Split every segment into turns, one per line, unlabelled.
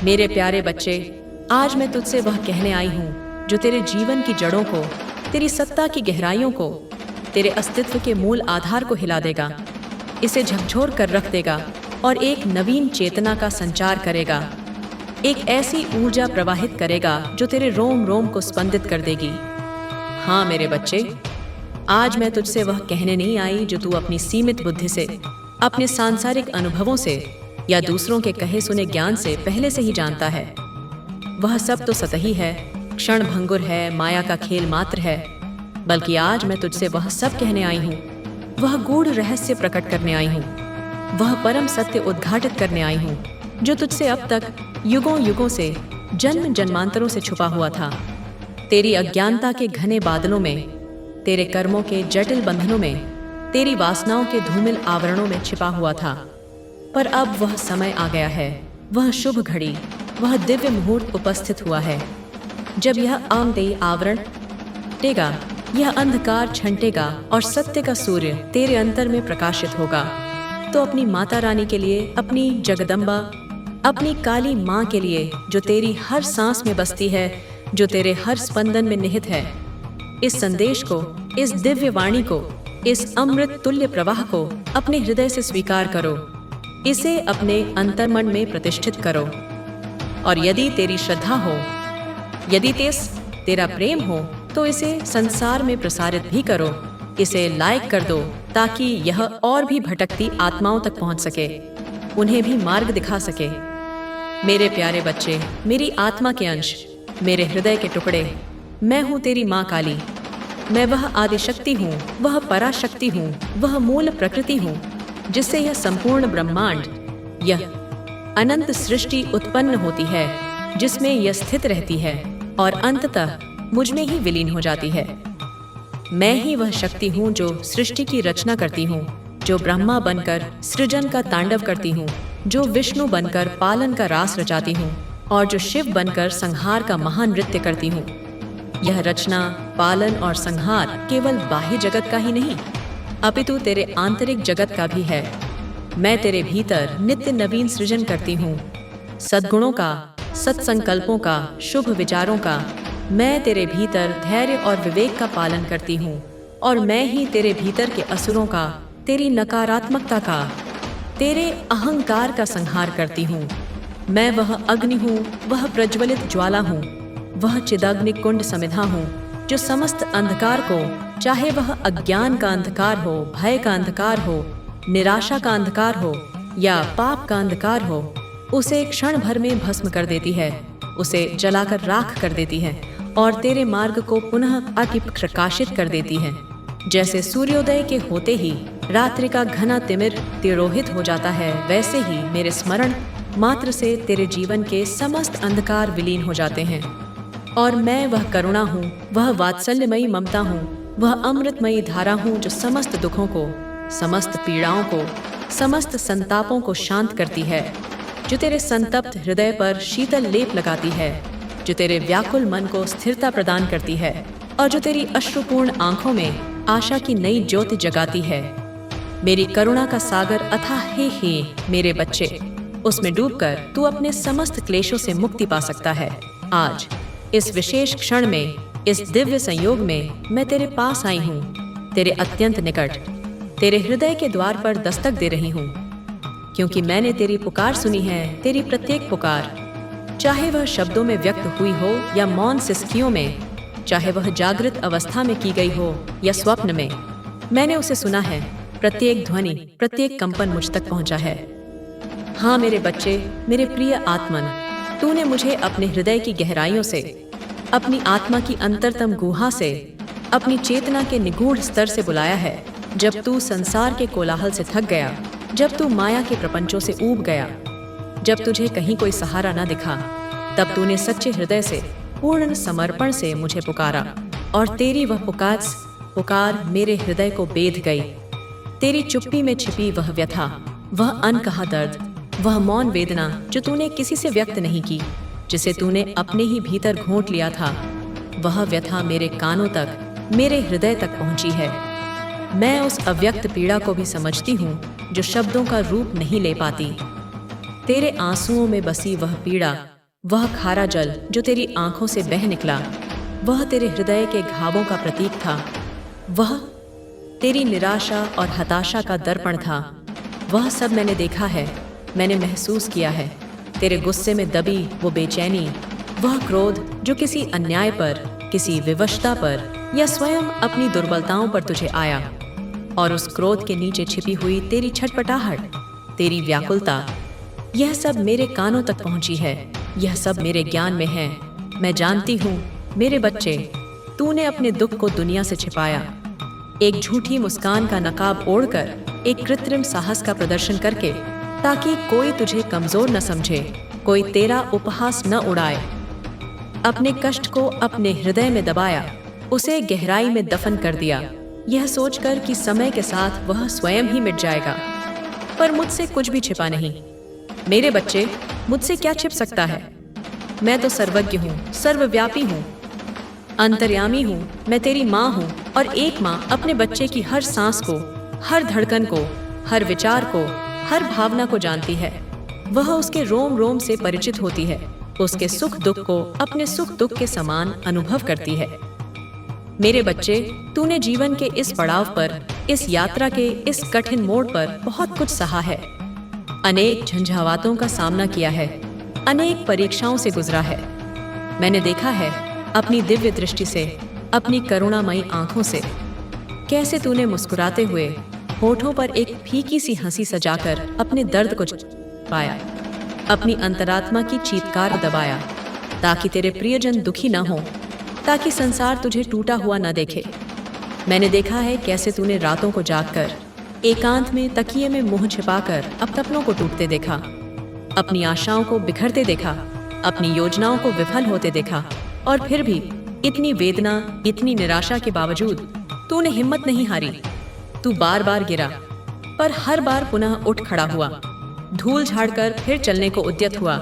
मेरे प्यारे बच्चे, आज मैं तुझसे वह कहने आई हूँ जो तेरे जीवन की जड़ों को, तेरी सत्ता की गहराइयों को, तेरे अस्तित्व के मूल आधार को हिला देगा, इसे झकझोर कर रख देगा और एक नवीन चेतना का संचार करेगा। एक ऐसी ऊर्जा प्रवाहित करेगा जो तेरे रोम रोम को स्पंदित कर देगी। हाँ मेरे बच्चे, आज मैं तुझसे वह कहने नहीं आई जो तू अपनी सीमित बुद्धि से, अपने सांसारिक अनुभवों से या दूसरों के कहे सुने ज्ञान से पहले से ही जानता है। वह सब तो सतही है, क्षण भंगुर है, माया का खेल मात्र है। बल्कि आज मैं तुझसे वह सब कहने आई हूँ, वह गूढ़ रहस्य प्रकट करने आई हूँ, वह परम सत्य उद्घाटित करने आई हूँ जो तुझसे अब तक युगों युगों से, जन्म जन्मांतरों से छुपा हुआ था। तेरी अज्ञानता के घने बादलों में, तेरे कर्मों के जटिल बंधनों में, तेरी वासनाओं के धूमिल आवरणों में छिपा हुआ था। पर अब वह समय आ गया है, वह शुभ घड़ी, वह दिव्य मुहूर्त उपस्थित हुआ है जब यह आमदेही आवरण टेगा, यह अंधकार छंटेगा और सत्य का सूर्य तेरे अंतर में प्रकाशित होगा। तो अपनी माता रानी के लिए, अपनी जगदम्बा, अपनी काली माँ के लिए जो तेरी हर सांस में बसती है, जो तेरे हर स्पंदन में निहित है, इस संदेश को, इस दिव्य वाणी को, इस अमृत तुल्य प्रवाह को अपने हृदय से स्वीकार करो। इसे अपने अंतर्मन में प्रतिष्ठित करो। और यदि तेरी श्रद्धा हो, यदि तेरा प्रेम हो, तो इसे संसार में प्रसारित भी करो। इसे लाइक कर दो ताकि यह और भी भटकती आत्माओं तक पहुंच सके, उन्हें भी मार्ग दिखा सके। मेरे प्यारे बच्चे, मेरी आत्मा के अंश, मेरे हृदय के टुकड़े, मैं हूँ तेरी माँ काली। मैं वह आदिशक्ति हूँ, वह पराशक्ति हूँ, वह मूल प्रकृति हूँ जिससे यह संपूर्ण ब्रह्मांड, यह अनंत सृष्टि उत्पन्न होती है, जिसमें यह स्थित रहती है और अंततः मुझ में ही विलीन हो जाती है। मैं ही वह शक्ति हूँ जो सृष्टि की रचना करती हूँ, जो ब्रह्मा बनकर सृजन का तांडव करती हूँ, जो विष्णु बनकर पालन का रास रचाती हूँ और जो शिव बनकर संहार का महान नृत्य करती हूँ। यह रचना, पालन और संहार केवल बाह्य जगत का ही नहीं, अपितु तेरे आंतरिक जगत का भी है। मैं तेरे भीतर नित्य नवीन सृजन करती हूँ, सद्गुणों का, सत्संकल्पों का, शुभ विचारों का। मैं तेरे भीतर धैर्य और विवेक का पालन करती हूँ और मैं ही तेरे भीतर के असुरों का, तेरी नकारात्मकता का, तेरे अहंकार का संहार करती हूँ। मैं वह अग्नि हूँ, वह प्रज्वलित ज्वाला हूँ, वह चिदाग्नि कुंड समिधा हूँ जो समस्त अंधकार को, चाहे वह अज्ञान का अंधकार हो, भय का अंधकार हो, निराशा का अंधकार हो या पाप का अंधकार हो, उसे क्षण भर में भस्म कर देती है, उसे जलाकर राख कर देती है और तेरे मार्ग को पुनः अति प्रकाशित कर देती है। जैसे सूर्योदय के होते ही रात्रि का घना तिमिर तिरोहित हो जाता है, वैसे ही मेरे स्मरण मात्र से तेरे जीवन के समस्त अंधकार विलीन हो जाते हैं। और मैं वह करुणा हूँ, वह वात्सल्यमयी ममता हूँ, वह अमृतमयी धारा हूँ जो समस्त दुखों को, समस्त पीड़ाओं को, समस्त संतापों को शांत करती है, जो तेरे संतप्त हृदय पर शीतल लेप लगाती है, जो तेरे व्याकुल मन को स्थिरता प्रदान करती है और जो तेरी अश्रुपूर्ण आंखों में आशा की नई ज्योति जगाती है। मेरी करुणा का सागर अथाह है मेरे बच्चे, उसमें डूबकर तू अपने समस्त क्लेशों से मुक्ति पा सकता है। आज इस विशेष क्षण में, इस दिव्य संयोग में मैं तेरे पास आई हूँ, तेरे अत्यंत निकट, तेरे हृदय के द्वार पर दस्तक दे रही हूँ, क्योंकि मैंने तेरी पुकार सुनी है। तेरी प्रत्येक पुकार, चाहे वह शब्दों में व्यक्त हुई हो या मौन सिसकियों में, चाहे वह जागृत अवस्था में की गई हो या स्वप्न में, मैंने उसे सुना है। प्रत्येक ध्वनि, प्रत्येक कंपन मुझ तक पहुंचा है। हाँ मेरे बच्चे, मेरे प्रिय आत्मन, तूने मुझे अपने हृदय की गहराइयों से, अपनी आत्मा की अंतरतम गुहा से, अपनी चेतना के निगूढ़ स्तर से बुलाया है। जब तू संसार के कोलाहल से थक गया, जब तू माया के प्रपंचों से ऊब गया, जब तुझे कहीं कोई सहारा न दिखा, तब तूने सच्चे हृदय से, पूर्ण समर्पण से मुझे पुकारा और तेरी वह पुकार मेरे हृदय को बेध गई। तेरी चुप्पी में छिपी वह व्यथा, वह अनकहा दर्द, वह मौन वेदना जो तूने किसी से व्यक्त नहीं की, जिसे तूने अपने ही भीतर घोंट लिया था, वह व्यथा मेरे कानों तक, मेरे हृदय तक पहुंची है। मैं उस अव्यक्त पीड़ा को भी समझती हूँ जो शब्दों का रूप नहीं ले पाती। तेरे आंसुओं में बसी वह पीड़ा, वह खारा जल जो तेरी आंखों से बह निकला, वह तेरे हृदय के घावों का प्रतीक था, वह तेरी निराशा और हताशा का दर्पण था। वह सब मैंने देखा है, मैंने महसूस किया है। तेरे गुस्से में दबी वो बेचैनी, वह क्रोध जो किसी अन्याय पर, किसी विवशता पर या स्वयं अपनी दुर्बलताओं पर तुझे आया, और उस क्रोध के नीचे छिपी हुई तेरी छटपटाहट, तेरी व्याकुलता, यह सब मेरे कानों तक पहुंची है, यह सब मेरे ज्ञान में है। मैं जानती हूँ मेरे बच्चे, तूने अपने दुख को दुनिया से छिपाया, एक झूठी मुस्कान का नकाब ओढ़कर, एक कृत्रिम साहस का प्रदर्शन करके, ताकि कोई तुझे कमजोर न समझे, कोई तेरा उपहास न उड़ाए। अपने कष्ट को अपने हृदय में दबाया, उसे गहराई में दफन कर दिया, यह सोचकर कि समय के साथ वह स्वयं ही मिट जाएगा। पर मुझसे कुछ भी छिपा नहीं। मेरे बच्चे, मुझसे क्या छिप सकता है? मैं तो सर्वज्ञ हूँ, सर्वव्यापी हूँ, अंतर्यामी हूँ। मैं तेरी माँ हूँ, और एक माँ अपने बच्चे की हर सांस को, हर धड़कन को, हर विचार को, हर भावना को जानती है। वह उसके रोम रोम से परिचित होती है, उसके सुख दुख को अपने सुख दुख के समान अनुभव करती है। मेरे बच्चे, तूने जीवन के इस पड़ाव पर, इस यात्रा के इस कठिन मोड़ पर बहुत कुछ सहा है, अनेक झंझावातों का सामना किया है, अनेक परीक्षाओं से गुजरा है। मैंने देखा है अपनी दिव्य दृष्टि से, अपनी करुणामयी आंखों से, कैसे तूने मुस्कुराते हुए होठों पर एक फीकी सी हंसी सजाकर अपने दर्द को पाया, अपनी अंतरात्मा की चीत्कार दबाया, ताकि तेरे प्रियजन दुखी न हो, ताकि संसार तुझे टूटा हुआ न देखे। मैंने देखा है कैसे तूने रातों को जागकर, एकांत में तकिए में मुंह छिपाकर अब सपनों को टूटते देखा, अपनी आशाओं को बिखरते देखा, अपनी योजनाओं को विफल होते देखा, और फिर भी इतनी वेदना, इतनी निराशा के बावजूद तूने हिम्मत नहीं हारी। तू बार बार गिरा, पर हर बार पुनः उठ खड़ा हुआ, धूल झाड़कर फिर चलने को उद्यत हुआ।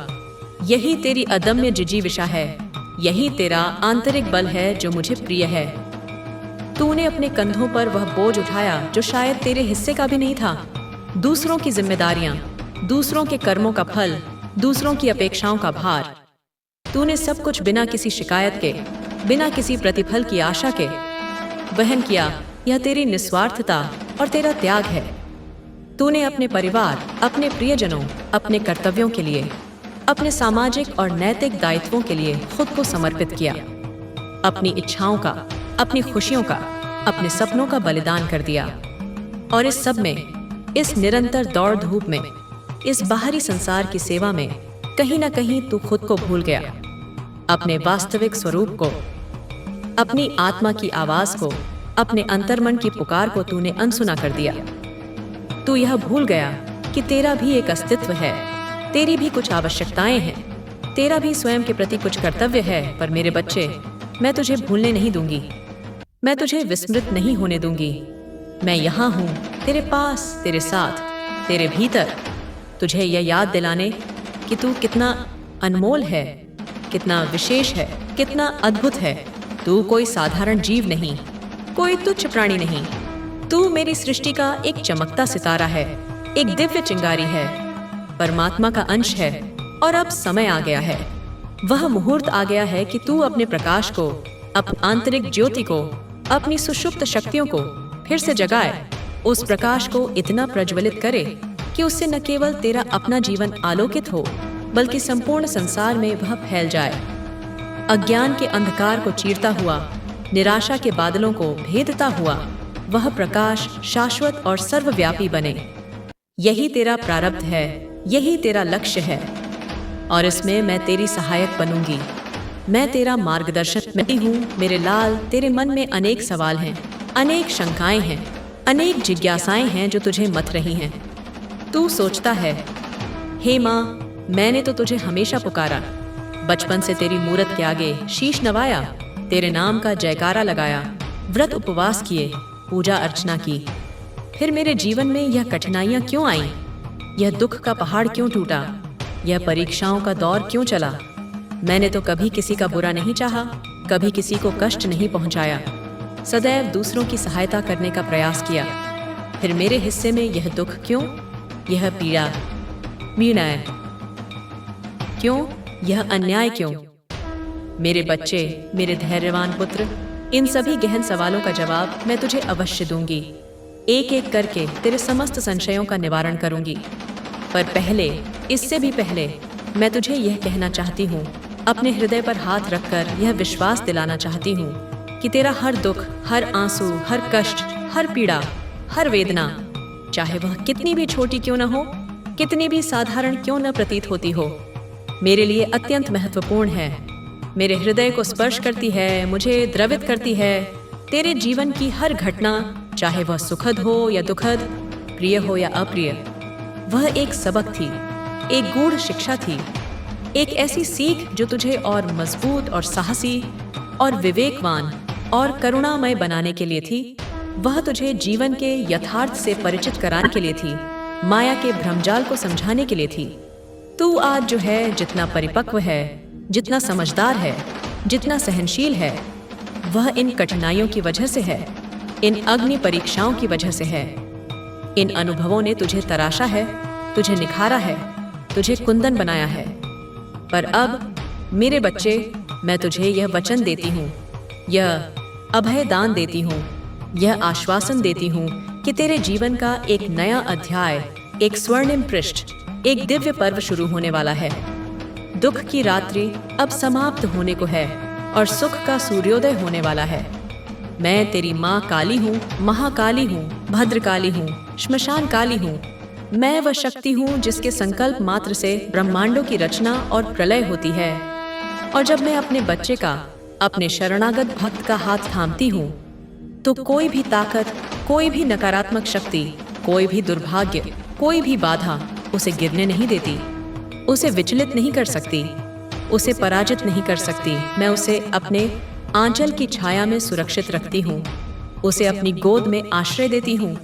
यही तेरी अदम्य जिजीविषा है, यही तेरा आंतरिक बल है जो मुझे प्रिय है। तूने अपने कंधों पर वह बोझ उठाया जो शायद तेरे हिस्से का भी नहीं था, दूसरों की जिम्मेदारियां, दूसरों के कर्मों का फल, दूसरों की अपेक्षाओं का भार। तूने सब कुछ बिना किसी शिकायत के, बिना किसी प्रतिफल की आशा के वहन किया। यह तेरी निस्वार्थता और तेरा त्याग है। तूने अपने परिवार, अपने प्रियजनों, अपने कर्तव्यों के लिए, अपने सामाजिक और नैतिक दायित्वों के लिए खुद को समर्पित किया। अपनी इच्छाओं का, अपनी खुशियों का, अपने सपनों का बलिदान कर दिया। और इस सब में, इस निरंतर दौड़ धूप में, इस बाहरी संसार की सेवा में कहीं ना कहीं तू खुद को भूल गया, अपने वास्तविक स्वरूप को, अपनी आत्मा की आवाज को, अपने अंतर्मन की पुकार को तूने अनसुना कर दिया। तू यह भूल गया कि तेरा भी एक अस्तित्व है, तेरी भी कुछ आवश्यकताएं हैं, तेरा भी स्वयं के प्रति कुछ कर्तव्य है। पर मेरे बच्चे, मैं तुझे भूलने नहीं दूंगी, मैं तुझे विस्मृत नहीं होने दूंगी। मैं यहाँ हूँ, तेरे पास, तेरे साथ, तेरे भीतर, तुझे यह याद दिलाने कि तू कितना अनमोल है, कितना विशेष है, कितना अद्भुत है। तू कोई साधारण जीव नहीं, कोई तुच्छ प्राणी नहीं। तू मेरी सृष्टि का एक चमकता सितारा है, एक दिव्य चिंगारी है, परमात्मा का अंश है। और अब समय आ गया है, वह मुहूर्त आ गया है कि तू अपने प्रकाश को, अपनी आंतरिक ज्योति को, अपनी सुषुप्त शक्तियों को फिर से जगाए, उस प्रकाश को इतना प्रज्वलित करे कि उससे न केवल तेरा अपना जीवन आलोकित हो, बल्कि संपूर्ण संसार में वह फैल जाए। अज्ञान के अंधकार को चीरता हुआ, निराशा के बादलों को भेदता हुआ, वह प्रकाश शाश्वत और सर्वव्यापी बने। यही तेरा प्रारब्ध है, यही तेरा लक्ष्य है, और इसमें मैं तेरी सहायक बनूंगी। मैं तेरा मार्गदर्शक मैं हूँ। मेरे लाल, तेरे मन में अनेक सवाल हैं, अनेक शंकाएं हैं, अनेक जिज्ञासाएं हैं जो तुझे मथ रही हैं। तू सोचता है, हे माँ, मैंने तो तुझे हमेशा पुकारा, बचपन से तेरी मूरत के आगे शीश नवाया, तेरे नाम का जयकारा लगाया, व्रत उपवास किए, पूजा अर्चना की। फिर मेरे जीवन में यह कठिनाइयां क्यों आईं? यह दुख का पहाड़ क्यों टूटा? यह परीक्षाओं का दौर क्यों चला? मैंने तो कभी किसी का बुरा नहीं चाहा, कभी किसी को कष्ट नहीं पहुंचाया, सदैव दूसरों की सहायता करने का प्रयास किया। फिर मेरे हिस्से में यह दुख क्यों, यह पीड़ा? मीणाएं, क्यों? यह अन्याय क्यों? मेरे बच्चे, मेरे धैर्यवान पुत्र, इन सभी गहन सवालों का जवाब मैं तुझे अवश्य दूंगी। एक एक करके तेरे समस्त संशयों का निवारण करूंगी। पर पहले, इससे भी पहले, मैं तुझे यह कहना चाहती हूँ, अपने हृदय पर हाथ रखकर यह विश्वास दिलाना चाहती हूँ कि तेरा हर दुख, हर आंसू, हर कष्ट, हर पीड़ा, हर वेदना, चाहे वह कितनी भी छोटी क्यों न हो, कितनी भी साधारण क्यों न प्रतीत होती हो, मेरे लिए अत्यंत महत्वपूर्ण है। मेरे हृदय को स्पर्श करती है, मुझे द्रवित करती है। तेरे जीवन की हर घटना, चाहे वह सुखद हो या दुखद, प्रिय हो या अप्रिय, वह एक सबक थी, एक गूढ़ शिक्षा थी, एक ऐसी सीख जो तुझे और मजबूत और साहसी और विवेकवान और करुणामय बनाने के लिए थी। वह तुझे जीवन के यथार्थ से परिचित कराने के लिए थी, माया के भ्रमजाल को समझाने के लिए थी। तू आज जो है, जितना परिपक्व है, जितना समझदार है, जितना सहनशील है, वह इन कठिनाइयों की वजह से है, इन अग्नि परीक्षाओं की वजह से है। इन अनुभवों ने तुझे तराशा है, तुझे निखारा है, तुझे कुंदन बनाया है। पर अब मेरे बच्चे, मैं तुझे यह वचन देती हूँ, यह अभय दान देती हूँ, यह आश्वासन देती हूँ कि तेरे जीवन का एक नया अध्याय, एक स्वर्णिम पृष्ठ, एक दिव्य पर्व शुरू होने वाला है। दुख की रात्रि अब समाप्त होने को है और सुख का सूर्योदय होने वाला है। मैं तेरी माँ काली हूँ, महाकाली हूँ, भद्रकाली हूँ, श्मशान काली हूँ। मैं वह शक्ति हूँ जिसके संकल्प मात्र से ब्रह्मांडों की रचना और प्रलय होती है। और जब मैं अपने बच्चे का, अपने शरणागत भक्त का हाथ थामती हूँ, तो कोई भी ताकत, कोई भी नकारात्मक शक्ति, कोई भी दुर्भाग्य, कोई भी बाधा उसे गिरने नहीं देती, उसे विचलित नहीं कर सकती, उसे पराजित नहीं कर सकती। मैं उसे अपने आंचल की छाया में सुरक्षित रखती हूँ, उसे अपनी गोद में आश्रय देती हूँ।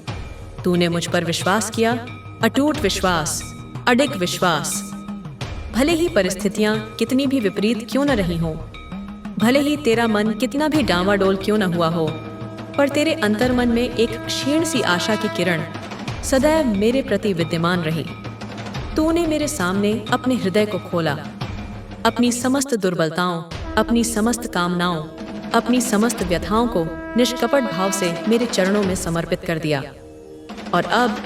तूने मुझ पर विश्वास किया, अटूट विश्वास, अडिग विश्वास। भले ही परिस्थितियां कितनी भी विपरीत क्यों न रही हों, भले ही तेरा मन कितना भी डांवाडोल क्यों न हुआ हो, पर तेरे अंतर्मन में एक क्षीण सी आशा की किरण सदैव मेरे प्रति विद्यमान रही। तूने मेरे सामने अपने हृदय को खोला, अपनी समस्त दुर्बलताओं, अपनी समस्त कामनाओं, अपनी समस्त व्यथाओं को निष्कपट भाव से मेरे चरणों में समर्पित कर दिया। और अब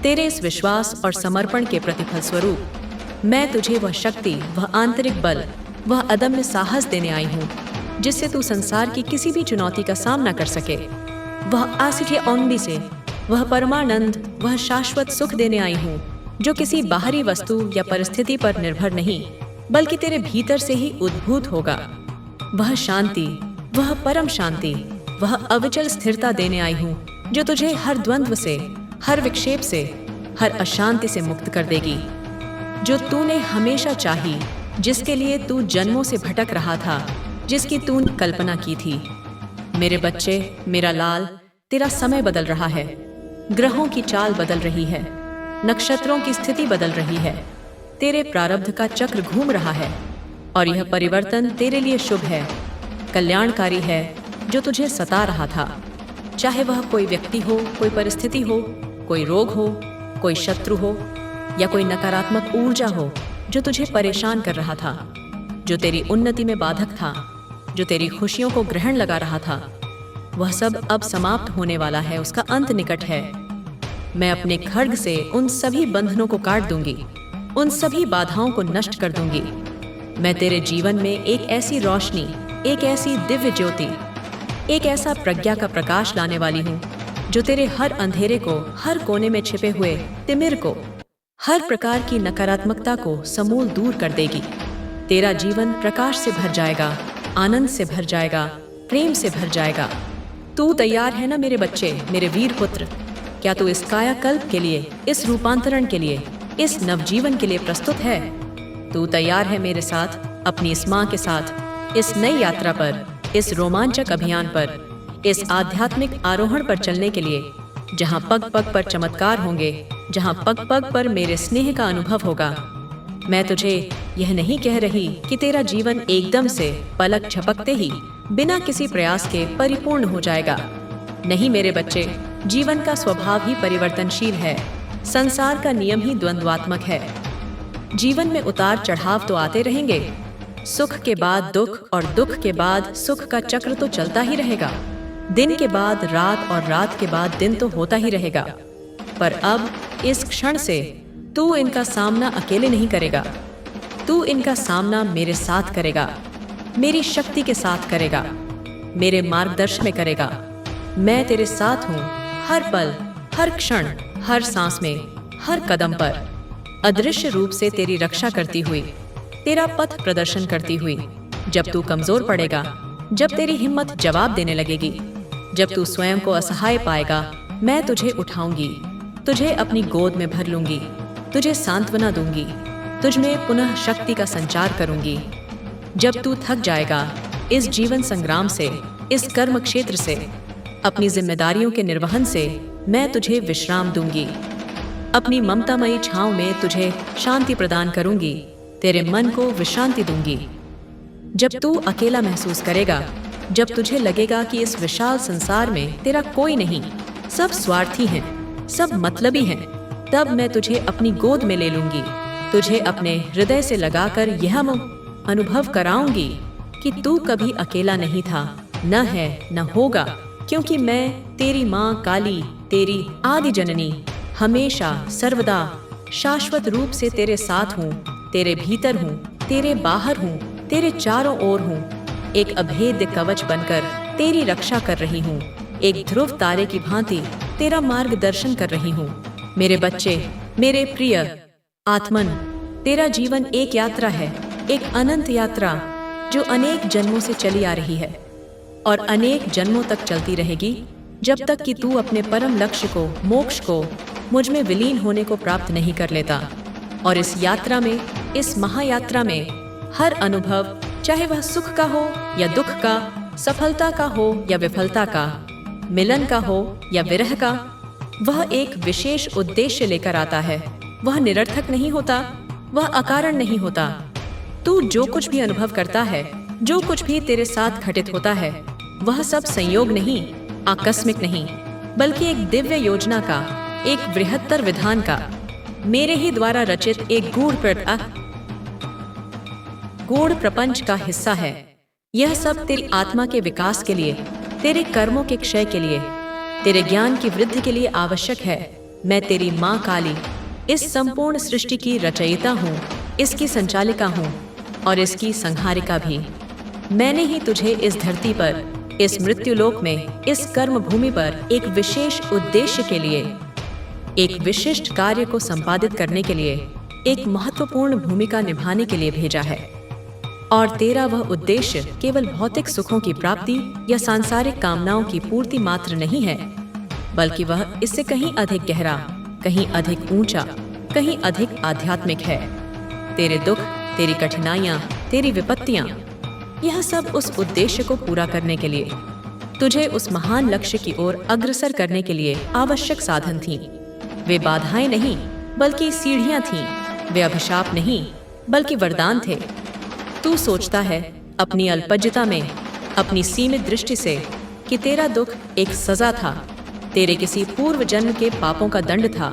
तेरे इस विश्वास और समर्पण के प्रतिफल स्वरूप मैं तुझे वह शक्ति, वह आंतरिक बल, वह अदम्य साहस देने आई हूँ जिससे तू संसार की किसी भी चुनौती का सामना कर सके। वह आसिठे औंदी से, वह परमानंद, वह शाश्वत सुख देने आई हूँ जो किसी बाहरी वस्तु या परिस्थिति पर निर्भर नहीं, बल्कि तेरे भीतर से ही उद्भूत होगा। वह शांति, वह परम शांति, वह अविचल स्थिरता देने आई हूँ जो तुझे हर द्वंद्व से, हर विक्षेप से, हर अशांति से मुक्त कर देगी। जो तूने हमेशा चाही, जिसके लिए तू जन्मों से भटक रहा था, जिसकी तूने कल्पना की थी। मेरे बच्चे, मेरा लाल, तेरा समय बदल रहा है, ग्रहों की चाल बदल रही है, नक्षत्रों की स्थिति बदल रही है, तेरे प्रारब्ध का चक्र घूम रहा है और यह परिवर्तन तेरे लिए शुभ है, कल्याणकारी है। जो तुझे सता रहा था, चाहे वह कोई व्यक्ति हो, कोई परिस्थिति हो, कोई रोग हो, कोई शत्रु हो या कोई नकारात्मक ऊर्जा हो जो तुझे परेशान कर रहा था, जो तेरी उन्नति में बाधक था, जो तेरी खुशियों को ग्रहण लगा रहा था, वह सब अब समाप्त होने वाला है, उसका अंत निकट है। मैं अपने खड्ग से उन सभी बंधनों को काट दूंगी, उन सभी बाधाओं को नष्ट कर दूंगी। मैं तेरे जीवन में एक ऐसी रोशनी, एक ऐसी दिव्य ज्योति, एक ऐसा प्रज्ञा का प्रकाश लाने वाली हूँ जो तेरे हर अंधेरे को, हर कोने में छिपे हुए तिमिर को, हर प्रकार की नकारात्मकता को समूल दूर कर देगी। तेरा जीवन प्रकाश से भर जाएगा, आनंद से भर जाएगा, प्रेम से भर जाएगा। तू तैयार है ना मेरे बच्चे, मेरे वीर पुत्र? क्या तू इस कायाकल्प के लिए, इस रूपांतरण के लिए, इस नवजीवन के लिए प्रस्तुत है? तू तैयार है मेरे साथ, अपनी इस माँ के साथ, इस नई यात्रा पर, इस रोमांचक अभियान पर, इस आध्यात्मिक आरोहण पर चलने के लिए, जहाँ पग पग पर चमत्कार होंगे, जहाँ पग पग पर मेरे स्नेह का अनुभव होगा। मैं तुझे यह नहीं कह रही कि तेरा जीवन एकदम से पलक झपकते ही बिना किसी प्रयास के परिपूर्ण हो जाएगा। नहीं मेरे बच्चे, जीवन का स्वभाव ही परिवर्तनशील है, संसार का नियम ही द्वंद्वात्मक है। जीवन में उतार चढ़ाव तो आते रहेंगे। सुख के बाद दुख और दुख के बाद सुख का चक्र तो चलता ही रहेगा। दिन के बाद रात और रात के बाद दिन तो होता ही रहेगा। पर अब इस क्षण से तू इनका सामना अकेले नहीं करेगा। तू इनका सामना मेरे साथ करेगा, मेरी शक्ति के साथ करेगा, मेरे मार्गदर्शन में करेगा। मैं तेरे साथ हूँ, हर पल, हर क्षण, हर सांस में, हर कदम पर, अदृश्य रूप से तेरी रक्षा करती हुई, तेरा पथ प्रदर्शन करती हुई। जब तू कमजोर पड़ेगा, जब तेरी हिम्मत जवाब देने लगेगी, जब तू स्वयं को असहाय पाएगा, मैं तुझे उठाऊंगी, तुझे अपनी गोद में भर लूंगी, तुझे सांत्वना दूंगी, तुझ में पुनः शक्ति का संचार करूंगी। जब तू थक जाएगा इस जीवन संग्राम से, इस कर्म क्षेत्र से, अपनी जिम्मेदारियों के निर्वहन से, मैं तुझे विश्राम दूंगी। अपनी ममतामयी छांव में तुझे शांति प्रदान करूंगी, तेरे मन को विश्रांति दूंगी। जब तू अकेला महसूस करेगा, जब तुझे लगेगा कि इस विशाल संसार में तेरा कोई नहीं, सब स्वार्थी हैं, सब मतलबी हैं, तब मैं तुझे अपनी गोद में ले लूंगी, तुझे अपने हृदय से लगाकर यह अनुभव कराऊंगी कि तू कभी अकेला नहीं था, न है, न होगा, क्योंकि मैं तेरी माँ काली, तेरी आदि जननी, हमेशा सर्वदा शाश्वत रूप से तेरे साथ हूँ, तेरे भीतर हूँ, तेरे बाहर हूँ, तेरे चारों ओर हूँ। एक अभेद्य कवच बनकर तेरी रक्षा कर रही हूँ, एक ध्रुव तारे की भांति तेरा मार्गदर्शन कर रही हूँ। मेरे बच्चे, मेरे प्रिय आत्मन, तेरा जीवन एक यात्रा है, एक अनंत यात्रा जो अनेक जन्मों से चली आ रही है और अनेक जन्मों तक चलती रहेगी, जब तक कि तू अपने परम लक्ष्य को, मोक्ष को, मुझ में विलीन होने को प्राप्त नहीं कर लेता। और इस यात्रा में, इस महायात्रा में, हर अनुभव, चाहे वह सुख का हो या दुख का, सफलता का हो या विफलता का, मिलन का हो या विरह का, वह एक विशेष उद्देश्य लेकर आता है। वह निरर्थक नहीं होता, वह अकारण नहीं होता। तू जो कुछ भी अनुभव करता है, जो कुछ भी तेरे साथ घटित होता है, वह सब संयोग नहीं, आकस्मिक नहीं, बल्कि एक दिव्य योजना का, एक बृहत्तर विधान का, मेरे ही द्वारा रचित एक गूढ़ प्रपंच का हिस्सा है। यह सब तेरी आत्मा के विकास के लिए, तेरे कर्मों के क्षय के लिए, तेरे ज्ञान की वृद्धि के लिए आवश्यक है। मैं तेरी माँ काली, इस संपूर्ण सृष्टि की रचयिता हूँ, इसकी संचालिका हूँ और इसकी संहारिका भी। मैंने ही तुझे इस धरती पर, इस मृत्युलोक में, इस कर्म भूमि पर एक विशेष उद्देश्य के लिए, एक विशिष्ट कार्य को संपादित करने के लिए, एक महत्वपूर्ण भूमिका निभाने के लिए भेजा है। और तेरा वह उद्देश्य केवल भौतिक सुखों की प्राप्ति या सांसारिक कामनाओं की पूर्ति मात्र नहीं है, बल्कि वह इससे कहीं अधिक गहरा, कहीं अधिक ऊंचा, कहीं अधिक आध्यात्मिक है। तेरे दुख, तेरी कठिनाइयाँ, तेरी विपत्तियाँ, यह सब उस उद्देश्य को पूरा करने के लिए, तुझे उस महान लक्ष्य की ओर अग्रसर करने के लिए आवश्यक साधन थीं। वे बाधाएं नहीं, बल्कि सीढ़ियां थीं। वे अभिशाप नहीं, बल्कि वरदान थे। तू सोचता है अपनी अल्पज्यता में, अपनी सीमित दृष्टि से, कि तेरा दुख एक सजा था, तेरे किसी पूर्व जन्म के पापों का दंड था,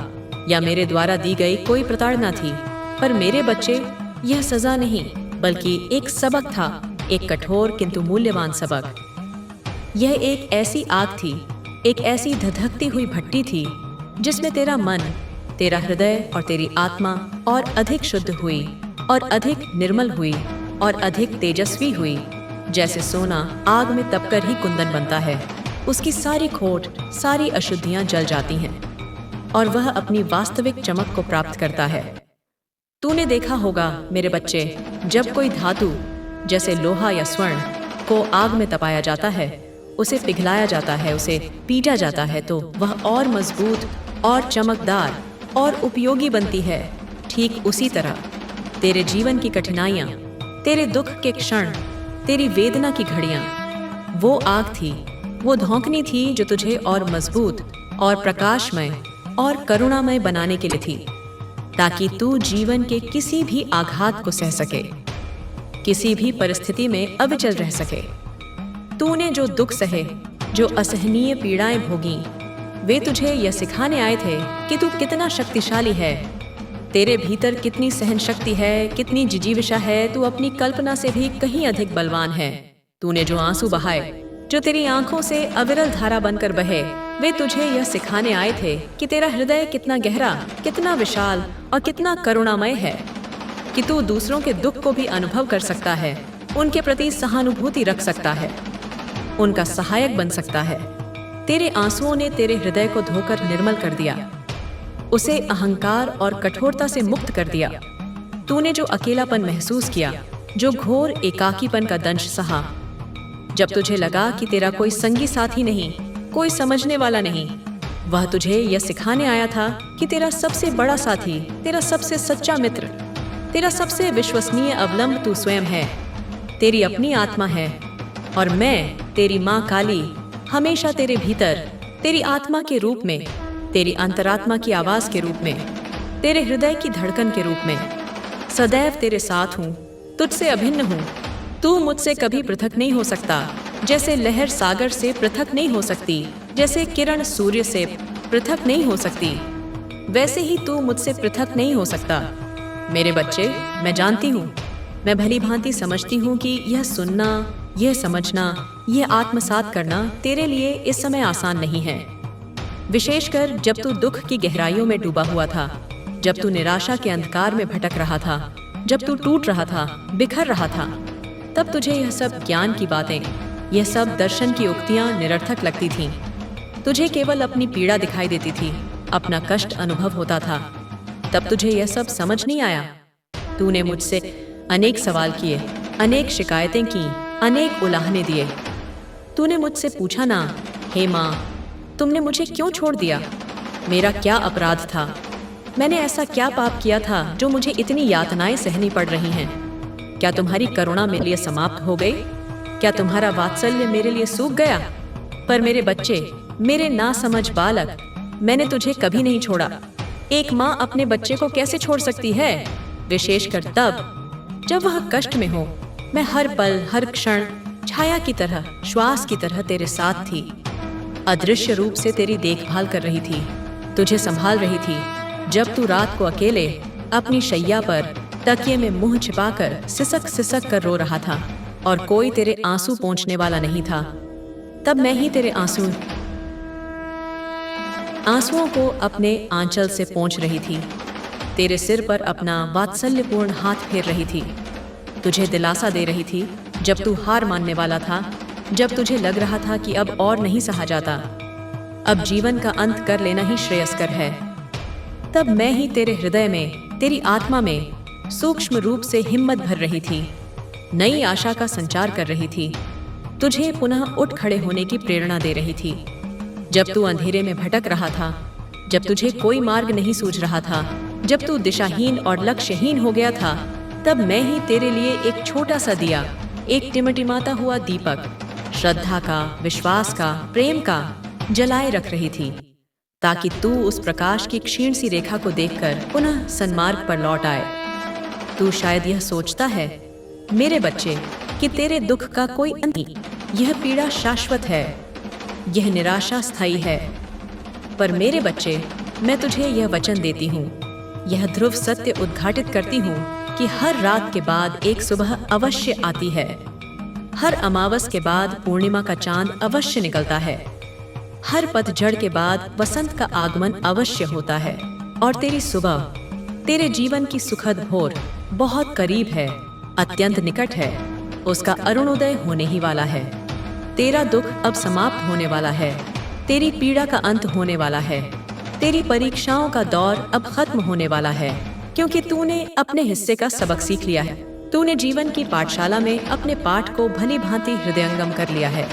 या मेरे द्वारा दी गई कोई प्रताड़ना थी। पर मेरे बच्चे, यह सजा नहीं, बल्कि एक सबक था, एक कठोर किंतु मूल्यवान सबक। यह एक ऐसी आग थी, एक ऐसी धधकती हुई भट्टी थी, जिसमें तेरा मन, तेरा हृदय और तेरी आत्मा और अधिक शुद्ध हुई, और अधिक निर्मल हुई, और अधिक तेजस्वी हुई। जैसे सोना आग में तपकर ही कुंदन बनता है, उसकी सारी खोट, सारी अशुद्धियां जल जाती हैं, और वह अपनी वास्तविक चमक को प्राप्त करता है। तूने देखा होगा मेरे बच्चे, जब कोई धातु जैसे लोहा या स्वर्ण को आग में तपाया जाता है, उसे पिघलाया जाता है, उसे पीटा जाता है, तो वह और मजबूत और चमकदार और उपयोगी बनती है। ठीक उसी तरह तेरे जीवन की कठिनाइयाँ, तेरे दुख के क्षण, तेरी वेदना की घड़ियाँ, वो आग थी, वो धौंकनी थी जो तुझे और मजबूत और प्रकाशमय और करुणामय बनाने के लिए थी, ताकि तू जीवन के किसी भी आघात को सह सके, किसी भी परिस्थिति में अविचल रह सके। तूने जो दुख सहे, जो असहनीय पीड़ाएं भोगी, वे तुझे यह सिखाने आए थे कि तू कितना शक्तिशाली है, तेरे भीतर कितनी सहन शक्ति है, कितनी जिजीविषा है, तू अपनी कल्पना से भी कहीं अधिक बलवान है। तूने जो आंसू बहाए, जो तेरी आंखों से अविरल धारा बनकर बहे, वे तुझे यह सिखाने आए थे कि तेरा हृदय कितना गहरा, कितना विशाल और कितना करुणामय है, कि तू दूसरों के दुख को भी अनुभव कर सकता है, उनके प्रति सहानुभूति रख सकता है, उनका सहायक बन सकता है। तेरे आंसुओं ने तेरे हृदय को धोकर निर्मल कर दिया, उसे अहंकार और कठोरता से मुक्त कर दिया। तूने जो अकेलापन महसूस किया, जो घोर एकाकीपन का दंश सहा, जब तुझे लगा कि तेरा कोई संगी साथी नहीं, कोई समझने वाला नहीं, वह तुझे यह सिखाने आया था कि तेरा सबसे बड़ा साथी, तेरा सबसे सच्चा मित्र, तेरा सबसे विश्वसनीय अवलंब तू स्वयं है, तेरी अपनी आत्मा है। और मैं, तेरी माँ काली, हमेशा तेरे भीतर, तेरी आत्मा के रूप में, तेरी अंतरात्मा की आवाज के रूप में, तेरे हृदय की धड़कन के रूप में सदैव तेरे साथ हूँ, तुझसे अभिन्न हूँ। तू मुझसे कभी पृथक नहीं हो सकता, जैसे लहर सागर से पृथक नहीं हो सकती, जैसे किरण सूर्य से पृथक नहीं हो सकती, वैसे ही तू मुझसे पृथक नहीं हो सकता। मेरे बच्चे, मैं जानती हूँ, मैं भली भांति समझती हूँ कि यह सुनना, यह समझना, यह आत्मसात करना तेरे लिए इस समय आसान नहीं है। विशेषकर जब तू दुख की गहराइयों में डूबा हुआ था, जब तू निराशा के अंधकार में भटक रहा था, जब तू टूट रहा था, बिखर रहा था, तब तुझे यह सब ज्ञान की बातें, यह सब दर्शन की उक्तियां निरर्थक लगती थीं। तुझे केवल अपनी पीड़ा दिखाई देती थी, अपना कष्ट अनुभव होता था। तब तुझे यह सब समझ नहीं आया। तूने मुझसे अनेक सवाल किए, अनेक शिकायतें की, अनेक उलाहने दिए। तूने मुझसे पूछा ना, हे माँ, तुमने मुझे क्यों छोड़ दिया? मेरा क्या अपराध था? मैंने ऐसा क्या पाप किया था जो मुझे इतनी यातनाएं सहनी पड़ रही हैं? क्या तुम्हारी करुणा मेरे लिए समाप्त हो गई? क्या तुम्हारा वात्सल्य मेरे लिए सूख गया? पर मेरे बच्चे, मेरे नासमझ बालक, मैंने तुझे कभी नहीं छोड़ा। एक माँ अपने बच्चे को कैसे छोड़ सकती है? विशेषकर तब जब वह कष्ट में हो। मैं हर पल, हर क्षण छाया की तरह, श्वास की तरह तेरे साथ थी। अदृश्य रूप से तेरी देखभाल कर रही थी, तुझे संभाल रही थी। जब तू रात को अकेले अपनी शैया पर तकिए में मुंह छिपाकर सिसक सिसक कर रो रहा था और कोई तेरे आंसू पोंछने वाला नहीं था, तब मैं ही तेरे आंसुओं को अपने आंचल से पोंछ रही थी, तेरे सिर पर अपना वात्सल्यपूर्ण हाथ फेर रही थी, तुझे दिलासा दे रही थी जब तू हार मानने वाला था, जब तुझे लग रहा था कि अब और नहीं सहा जाता, अब जीवन का अंत कर लेना ही श्रेयस्कर है। तब मैं ही तेरे हृदय में, तेरी आत्मा में सूक्ष्म रूप से हिम्मत भर रही थी, नई आशा का संचार कर रही थी, तुझे पुनः उठ खड़े होने की प्रेरणा दे रही थी। जब तू अंधेरे में भटक रहा था, जब तुझे कोई मार्ग नहीं सूझ रहा था, जब तू दिशाहीन और लक्ष्यहीन हो गया था, तब मैं ही तेरे लिए एक छोटा सा दिया, एक टिमटिमाता हुआ दीपक, श्रद्धा का, विश्वास का, प्रेम का जलाए रख रही थी, ताकि तू उस प्रकाश की क्षीण सी रेखा को देखकर पुनः सन्मार्ग पर लौट आए। तू शायद यह सोचता है, मेरे बच्चे, कि तेरे दुख का कोई अंत नहीं, यह पीड़ा शाश्वत है, यह निराशा स्थायी है। पर मेरे बच्चे, मैं तुझे यह वचन देती हूँ, यह ध्रुव सत्य उद्घाटित करती हूँ कि हर रात के बाद एक सुबह अवश्य आती है, हर अमावस के बाद पूर्णिमा का चांद अवश्य निकलता है, हर पतझड़ के बाद वसंत का आगमन अवश्य होता है, और तेरी सुबह, तेरे जीवन की सुखद भोर बहुत करीब है, अत्यंत निकट है, उसका अरुणोदय होने ही वाला है। तेरा दुख अब समाप्त होने वाला है, तेरी पीड़ा का अंत होने वाला है, तेरी परीक्षाओं का दौर अब खत्म होने वाला है, क्योंकि तूने अपने हिस्से का सबक सीख लिया है। तूने जीवन की पाठशाला में अपने पाठ को भली भांति हृदयंगम कर लिया है।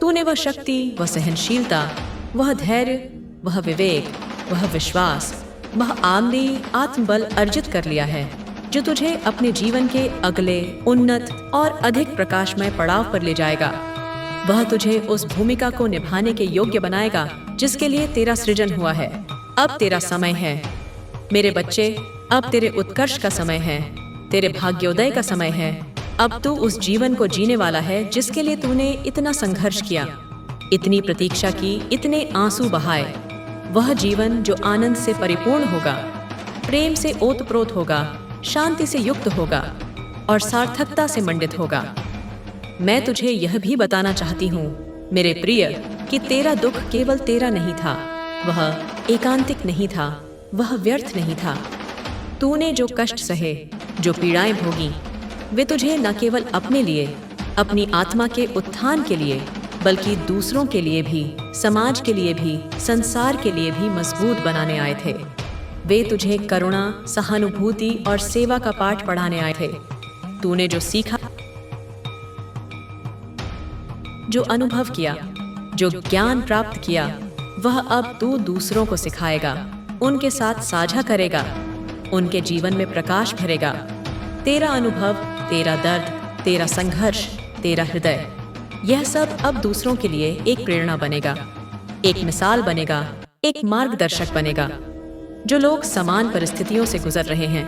तूने वह शक्ति, वह सहनशीलता, वह धैर्य, वह विवेक, वह विश्वास, वह आमदी आत्मबल अर्जित कर लिया है, जो तुझे अपने जीवन के अगले उन्नत और अधिक प्रकाशमय पड़ाव पर ले जाएगा। वह तुझे उस भूमिका को निभाने के योग्य बनाएगा जिसके लिए तेरा सृजन हुआ है। अब तेरा समय है मेरे बच्चे, अब तेरे उत्कर्ष का समय है, तेरे भाग्योदय का समय है। अब तू उस जीवन को जीने वाला है जिसके लिए तूने इतना संघर्ष किया, इतनी प्रतीक्षा की, इतने आंसू बहाए। वह जीवन जो आनंद से परिपूर्ण होगा, प्रेम से ओतप्रोत होगा, शांति से युक्त होगा और सार्थकता से मंडित होगा। मैं तुझे यह भी बताना चाहती हूँ मेरे प्रिय कि तेरा दुख केवल तेरा नहीं था, वह एकांतिक नहीं था, वह व्यर्थ नहीं था। तूने जो कष्ट सहे, जो पीड़ाएं भोगी, वे तुझे न केवल अपने लिए, अपनी आत्मा के उत्थान के लिए, बल्कि दूसरों के लिए भी, समाज के लिए भी, संसार के लिए भी मजबूत बनाने आए थे। वे तुझे करुणा, सहानुभूति और सेवा का पाठ पढ़ाने आए थे। तूने जो सीखा, जो अनुभव किया, जो ज्ञान प्राप्त किया, वह अब तू दूसरों को सिखाएगा, उनके साथ साझा करेगा, उनके जीवन में प्रकाश भरेगा। तेरा अनुभव, तेरा दर्द, तेरा संघर्ष, तेरा हृदय, यह सब अब दूसरों के लिए एक प्रेरणा बनेगा, एक मिसाल बनेगा, एक मार्गदर्शक बनेगा। जो लोग समान परिस्थितियों से गुजर रहे हैं,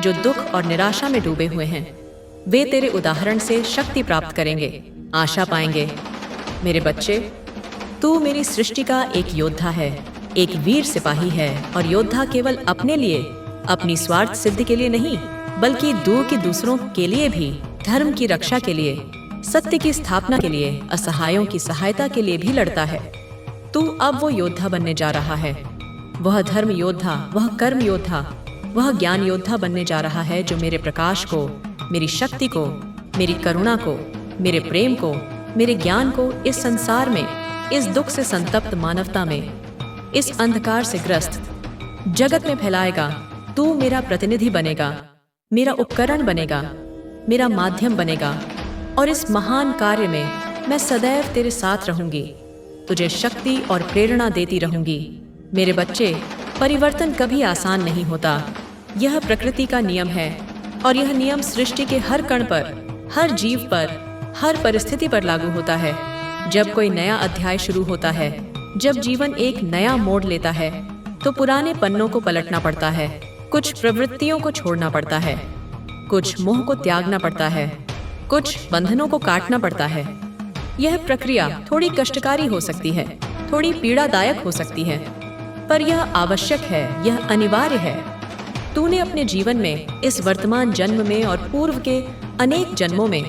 जो दुख और निराशा में डूबे हुए हैं, वे तेरे उदाहरण से शक्ति प्राप्त करेंगे, आशा पाएंगे। मेरे बच्चे, तू मेरी सृष्टि का एक योद्धा है, एक वीर सिपाही है। और योद्धा केवल अपने लिए, अपनी स्वार्थ सिद्धि के लिए नहीं, बल्कि दूसरों के लिए भी, धर्म की रक्षा के लिए, सत्य की स्थापना के लिए, असहायों की सहायता के लिए भी लड़ता है। तू अब वो योद्धा बनने जा रहा है, वह धर्म योद्धा, वह कर्म योद्धा, वह ज्ञान योद्धा बनने जा रहा है, जो मेरे प्रकाश को, मेरी शक्ति को, मेरी करुणा को, मेरे प्रेम को, मेरे ज्ञान को इस संसार में, इस दुख से संतप्त मानवता में, इस अंधकार से ग्रस्त जगत में फैलाएगा। तू मेरा प्रतिनिधि बनेगा, मेरा उपकरण बनेगा, मेरा माध्यम बनेगा और इस महान कार्य में मैं सदैव तेरे साथ रहूंगी, तुझे शक्ति और प्रेरणा देती रहूंगी। मेरे बच्चे, परिवर्तन कभी आसान नहीं होता। यह प्रकृति का नियम है और यह नियम सृष्टि के हर कण पर, हर जीव पर, हर परिस्थिति पर लागू होता है। जब कोई नया अध्याय शुरू होता है, जब जीवन एक नया मोड़ लेता है, तो पुराने पन्नों को पलटना पड़ता है, कुछ प्रवृत्तियों को छोड़ना पड़ता है, कुछ मोह को त्यागना पड़ता है, कुछ बंधनों को काटना पड़ता है। यह प्रक्रिया थोड़ी कष्टकारी हो सकती है, थोड़ी पीड़ादायक हो सकती है, पर यह आवश्यक है, यह अनिवार्य है। तूने अपने जीवन में, इस वर्तमान जन्म में और पूर्व के अनेक जन्मों में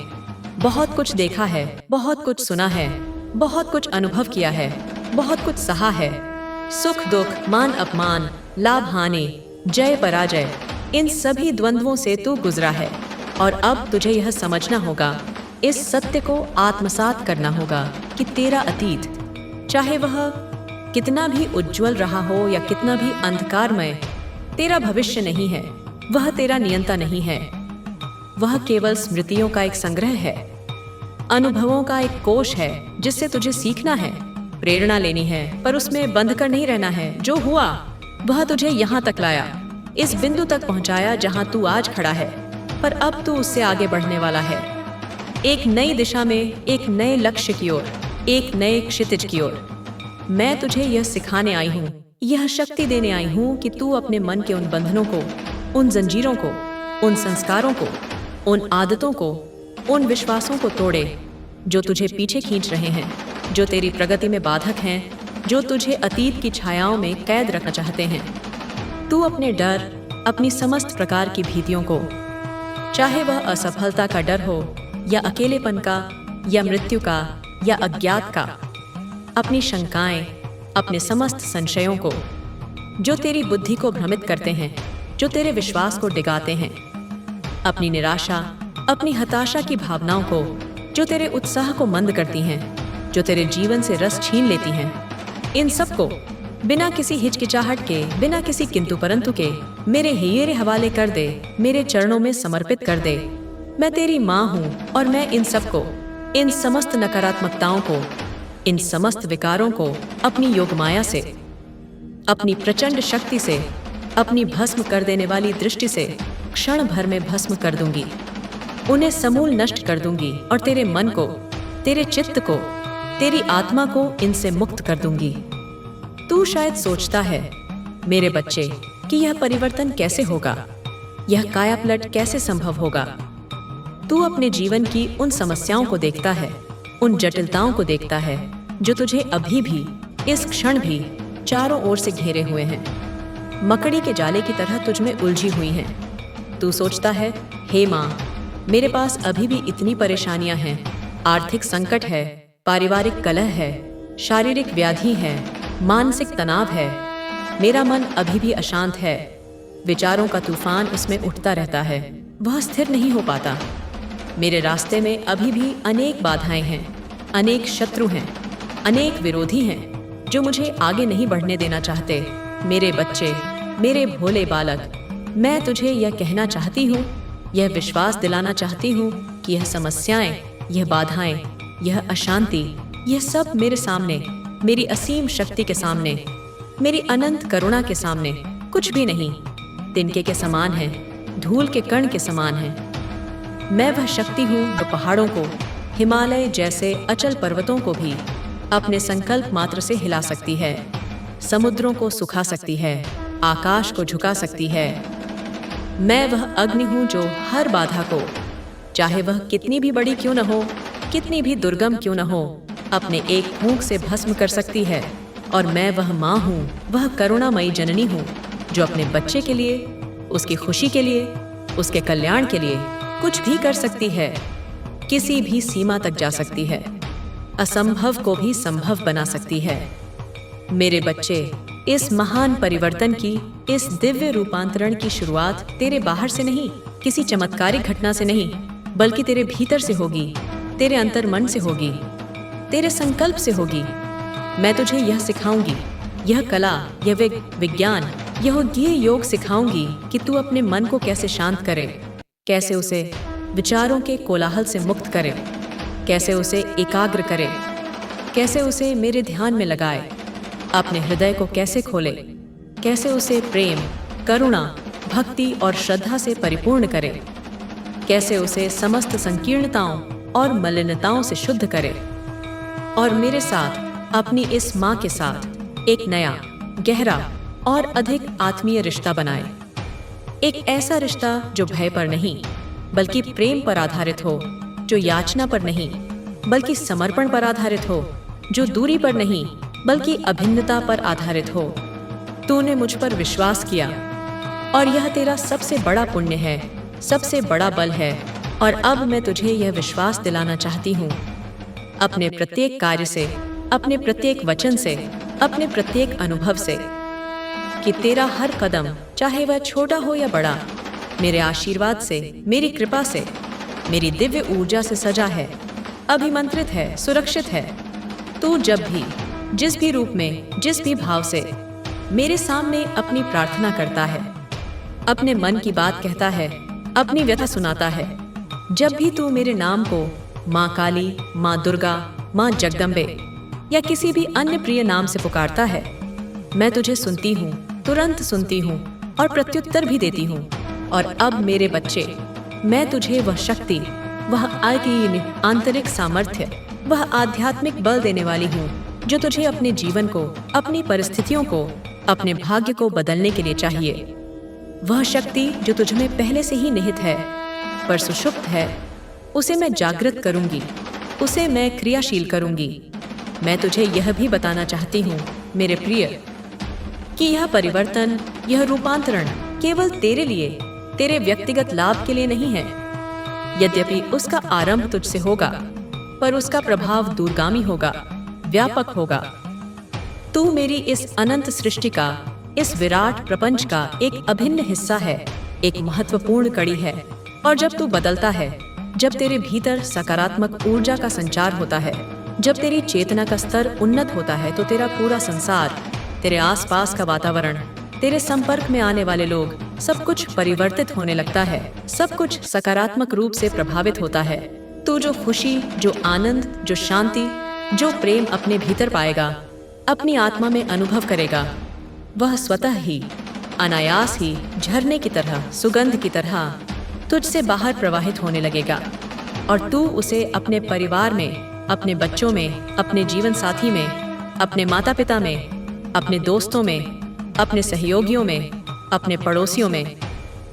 बहुत कुछ देखा है, बहुत कुछ सुना है, बहुत कुछ अनुभव किया है, बहुत कुछ सहा है। सुख दुख, मान अपमान, लाभ हानि, जय पराजय, इन सभी द्वंद्वों से तू गुजरा है और अब तुझे यह समझना होगा, इस सत्य को आत्मसात करना होगा कि तेरा अतीत, चाहे वह कितना भी उज्जवल रहा हो या कितना भी अंधकारमय, तेरा भविष्य नहीं है, वह तेरा नियंता नहीं है। वह केवल स्मृतियों का एक संग्रह है, अनुभवों का एक कोश है, जिससे तुझे सीखना है, प्रेरणा लेनी है, पर उसमें बंध कर नहीं रहना है। जो हुआ वह तुझे यहाँ तक लाया, इस बिंदु तक पहुँचाया जहाँ तू आज खड़ा है, पर अब तू उससे आगे बढ़ने वाला है, एक नई दिशा में, एक नए लक्ष्य की ओर, एक नए क्षितिज की ओर। मैं तुझे यह सिखाने आई हूँ, यह शक्ति देने आई हूँ कि तू अपने मन के उन बंधनों को, उन जंजीरों को, उन संस्कारों को, उन आदतों को, उन विश्वासों को तोड़े जो तुझे पीछे खींच रहे हैं, जो तेरी प्रगति में बाधक हैं, जो तुझे अतीत की छायाओं में कैद रखना चाहते हैं। तू अपने डर, अपनी समस्त प्रकार की भीतियों को, चाहे वह असफलता का डर हो या अकेलेपन का या मृत्यु का या अज्ञात का, अपनी शंकाएं, अपने समस्त संशयों को, जो तेरी बुद्धि को भ्रमित करते हैं, जो तेरे विश्वास को डिगाते हैं, अपनी निराशा, अपनी हताशा की भावनाओं को, जो तेरे उत्साह को मंद करती हैं, जो तेरे जीवन से रस छीन लेती हैं, इन सब को बिना किसी हिचकिचाहट के, बिना किसी किंतु परंतु के मेरे हियेरे हवाले कर दे, मेरे चरणों में समर्पित कर दे। मैं तेरी माँ हूँ और मैं इन सबको, इन समस्त नकारात्मकताओं को, इन समस्त विकारों को अपनी योगमाया से, अपनी प्रचंड शक्ति से, अपनी भस्म कर देने वाली दृष्टि से क्षण भर में भस्म कर दूंगी, उन्हें समूल नष्ट कर दूंगी और तेरे मन को, तेरे चित्त को, तेरी आत्मा को इनसे मुक्त कर दूंगी। तू शायद सोचता है मेरे बच्चे कि यह परिवर्तन कैसे होगा, यह कायापलट कैसे संभव होगा। तू अपने जीवन की उन समस्याओं को देखता है, उन जटिलताओं को देखता है जो तुझे अभी भी, इस क्षण भी चारों ओर से घेरे हुए हैं। मकड़ी के जाले की तरह तुझ में उलझी हुई हैं। तू सोचता है, हे माँ, मेरे पास अभी भी इतनी परेशानियां हैं। आर्थिक संकट है, पारिवारिक कलह है, शारीरिक व्याधि है, मानसिक तनाव है। मेरा मन अभी भी अशांत है। विचारों का तूफान उसमें उठता रहता है, वह स्थिर नहीं हो पाता। मेरे रास्ते में अभी भी अनेक बाधाएं हैं, अनेक शत्रु हैं, अनेक विरोधी हैं जो मुझे आगे नहीं बढ़ने देना चाहते। मेरे बच्चे, मेरे भोले बालक, मैं तुझे यह कहना चाहती हूँ, यह विश्वास दिलाना चाहती हूँ कि यह समस्याएं, यह बाधाएं, यह अशांति, यह सब मेरे सामने, मेरी असीम शक्ति के सामने, मेरी अनंत करुणा के सामने कुछ भी नहीं, तिनके के समान है, धूल के कण के समान है। मैं वह शक्ति हूँ जो पहाड़ों को, हिमालय जैसे अचल पर्वतों को भी अपने संकल्प मात्र से हिला सकती है, समुद्रों को सुखा सकती है, आकाश को झुका सकती है। मैं वह अग्नि हूँ जो हर बाधा को, चाहे वह कितनी भी बड़ी क्यों न हो, कितनी भी दुर्गम क्यों न हो, अपने एक फूंक से भस्म कर सकती है। और मैं वह माँ हूँ, वह करुणामयी जननी हूँ जो अपने बच्चे के लिए, उसकी खुशी के लिए, उसके कल्याण के लिए कुछ भी कर सकती है, किसी भी सीमा तक जा सकती है, असंभव को भी संभव बना सकती है। मेरे बच्चे, इस महान परिवर्तन की, इस दिव्य रूपांतरण की शुरुआत तेरे बाहर से नहीं, किसी चमत्कारिक घटना से नहीं, बल्कि तेरे भीतर से होगी, तेरे अंतर्मन से होगी, तेरे संकल्प से होगी। मैं तुझे यह सिखाऊंगी, यह कला, यह विज्ञान, यह योग सिखाऊंगी कि तू अपने मन को कैसे शांत करे, कैसे उसे विचारों के कोलाहल से मुक्त करे, कैसे उसे एकाग्र करे, कैसे उसे मेरे ध्यान में लगाए, अपने हृदय को कैसे खोले, कैसे उसे प्रेम, करुणा, भक्ति और श्रद्धा से परिपूर्ण करे, कैसे उसे समस्त संकीर्णताओं और मलिनताओं से शुद्ध करे, और मेरे साथ, अपनी इस माँ के साथ एक नया, गहरा और अधिक आत्मीय रिश्ता बनाए। एक ऐसा रिश्ता जो भय पर नहीं, बल्कि प्रेम पर आधारित हो, जो याचना पर नहीं, बल्कि समर्पण पर आधारित हो, जो दूरी पर नहीं, बल्कि अभिन्नता पर आधारित हो। तूने मुझ पर विश्वास किया और यह तेरा सबसे बड़ा पुण्य है, सबसे बड़ा बल है। और अब मैं तुझे यह विश्वास दिलाना चाहती हूँ, अपने प्रत्येक कार्य से, अपने प्रत्येक वचन से, अपने प्रत्येक अनुभव से, कि तेरा हर कदम, चाहे वह छोटा हो या बड़ा, मेरे आशीर्वाद से, मेरी कृपा से, मेरी दिव्य ऊर्जा से सजा है, अभिमंत्रित है, सुरक्षित है। तू जब भी, जिस भी रूप में, जिस भी भाव से मेरे सामने अपनी प्रार्थना करता है, अपने मन की बात कहता है, अपनी व्यथा सुनाता है, जब भी तू मेरे नाम को माँ काली, माँ दुर्गा, माँ जगदम्बे या किसी भी अन्य प्रिय नाम से पुकारता है, मैं तुझे सुनती हूँ, तुरंत सुनती हूँ और प्रत्युत्तर भी देती हूँ। और अब मेरे बच्चे, मैं तुझे वह शक्ति, वह अकीन आंतरिक सामर्थ्य, वह आध्यात्मिक बल देने वाली हूँ जो तुझे अपने जीवन को, अपनी परिस्थितियों को, अपने भाग्य को बदलने के लिए चाहिए। वह शक्ति जो तुझ में पहले से ही निहित है, पर सुषुप्त है, उसे मैं जागृत करूंगी, उसे मैं क्रियाशील करूंगी। मैं तुझे यह भी बताना चाहती हूँ मेरे प्रिय, कि यह परिवर्तन, यह रूपांतरण केवल तेरे लिए, तेरे व्यक्तिगत लाभ के लिए नहीं है। यद्यपि उसका आरंभ तुझसे होगा, पर उसका प्रभाव दूरगामी होगा, व्यापक होगा। तू मेरी इस अनंत सृष्टि का, इस विराट प्रपंच का एक अभिन्न हिस्सा है, एक महत्वपूर्ण कड़ी है। और जब तू बदलता है, जब तेरे भीतर सकारात्मक ऊर्जा का संचार होता है, जब तेरी चेतना का स्तर उन्नत होता है, तो तेरा पूरा संसार, तेरे आसपास का वातावरण, तेरे संपर्क में आने वाले लोग, सब कुछ परिवर्तित होने लगता है, सब कुछ सकारात्मक रूप से प्रभावित होता है। तू जो खुशी, जो आनंद, जो शांति, जो प्रेम अपने भीतर पाएगा, अपनी आत्मा में अनुभव करेगा, वह स्वतः ही, अनायास ही, झरने की तरह, सुगंध की तरह तुझसे बाहर प्रवाहित होने लगेगा। और तू उसे अपने परिवार में, अपने बच्चों में, अपने जीवन साथी में, अपने माता पिता में, अपने दोस्तों में, अपने सहयोगियों में, अपने पड़ोसियों में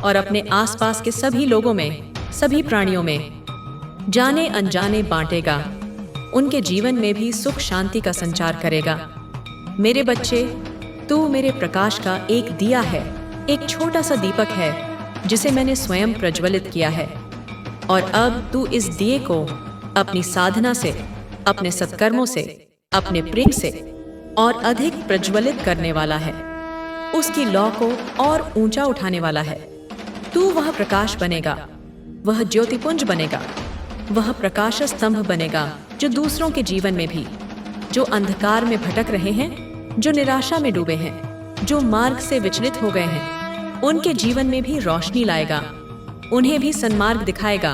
और अपने आसपास के सभी लोगों में, सभी प्राणियों में जाने अनजाने बांटेगा। उनके जीवन में भी सुख शांति का संचार करेगा। मेरे बच्चे, तू मेरे प्रकाश का एक दिया है, एक छोटा सा दीपक है जिसे मैंने स्वयं प्रज्वलित किया है। और अब तू इस दिए को अपनी साधना से, अपने सत्कर्मों से, अपने प्रेम से और अधिक प्रज्वलित करने वाला है। उसकी लौ को और ऊंचा उठाने वाला है। तू वह प्रकाश बनेगा, वह ज्योतिपुंज बनेगा, वह प्रकाश स्तंभ बनेगा जो दूसरों के जीवन में भी, जो अंधकार में भटक रहे हैं, जो निराशा में डूबे हैं, जो मार्ग से विचलित हो गए हैं, उनके जीवन में भी रोशनी लाएगा, उन्हें भी सन्मार्ग दिखाएगा,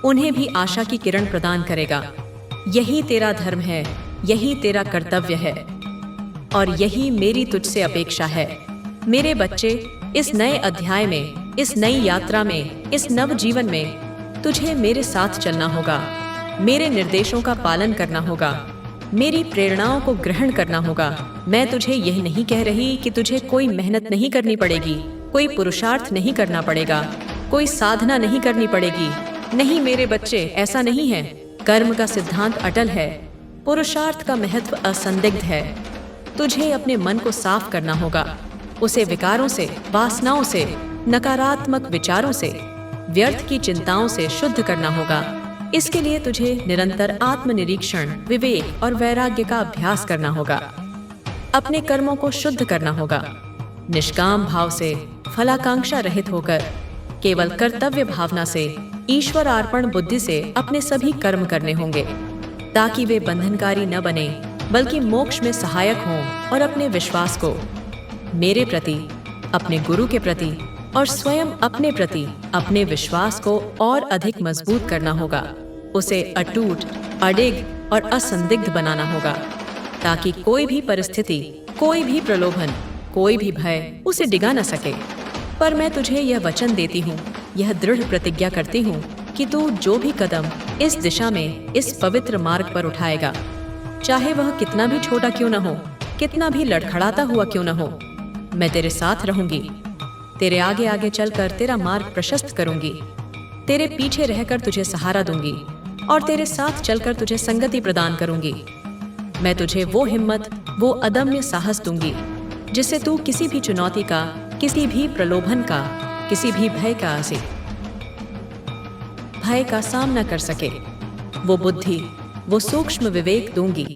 उन्हें भी आशा की किरण प्रदान करेगा। यही तेरा धर्म है, यही तेरा कर्तव्य है और यही मेरी तुझसे अपेक्षा है। मेरे बच्चे, इस नए अध्याय में, इस नई यात्रा में, इस नव जीवन में तुझे मेरे साथ चलना होगा, मेरे निर्देशों का पालन करना होगा, मेरी प्रेरणाओं को ग्रहण करना होगा। मैं तुझे यह नहीं कह रही कि तुझे कोई मेहनत नहीं करनी पड़ेगी, कोई पुरुषार्थ नहीं करना पड़ेगा, कोई साधना नहीं करनी पड़ेगी। नहीं मेरे बच्चे, ऐसा नहीं है। कर्म का सिद्धांत अटल है, पुरुषार्थ का महत्व असंदिग्ध है। तुझे अपने मन को साफ करना होगा, उसे विकारों से, वासनाओं से, नकारात्मक विचारों से, व्यर्थ की चिंताओं से शुद्ध करना होगा। इसके लिए तुझे निरंतर आत्मनिरीक्षण, विवेक और वैराग्य का अभ्यास करना होगा। अपने कर्मों को शुद्ध करना होगा, निष्काम भाव से, फलाकांक्षा रहित होकर, केवल कर्तव्य भावना से, ईश्वर अर्पण बुद्धि से अपने सभी कर्म करने होंगे, ताकि वे बंधनकारी न बने, बल्कि मोक्ष में सहायक हों। और अपने विश्वास को मेरे प्रति, अपने गुरु के प्रति और स्वयं अपने प्रति अपने विश्वास को और अधिक मजबूत करना होगा। उसे अटूट, अडिग और असंदिग्ध बनाना होगा, ताकि कोई भी परिस्थिति, कोई भी प्रलोभन, कोई भी भय उसे डिगा न सके। पर मैं तुझे यह वचन देती हूँ, यह दृढ़ प्रतिज्ञा करती हूँ कि तू जो भी कदम इस दिशा में, इस पवित्र मार्ग पर उठाएगा, चाहे वह कितना भी छोटा क्यों न हो, कितना भी लड़खड़ाता हुआ क्यों न हो, मैं तेरे साथ रहूंगी। तेरे आगे आगे चलकर तेरा मार्ग प्रशस्त करूंगी, तेरे पीछे रहकर तुझे सहारा दूंगी और तेरे साथ चलकर तुझे संगति प्रदान करूंगी। मैं तुझे वो हिम्मत, वो अदम्य साहस दूंगी जिससे तू किसी भी चुनौती का, किसी भी प्रलोभन का, किसी भी भय का सामना कर सके। वो बुद्धि, वो सूक्ष्म विवेक दूंगी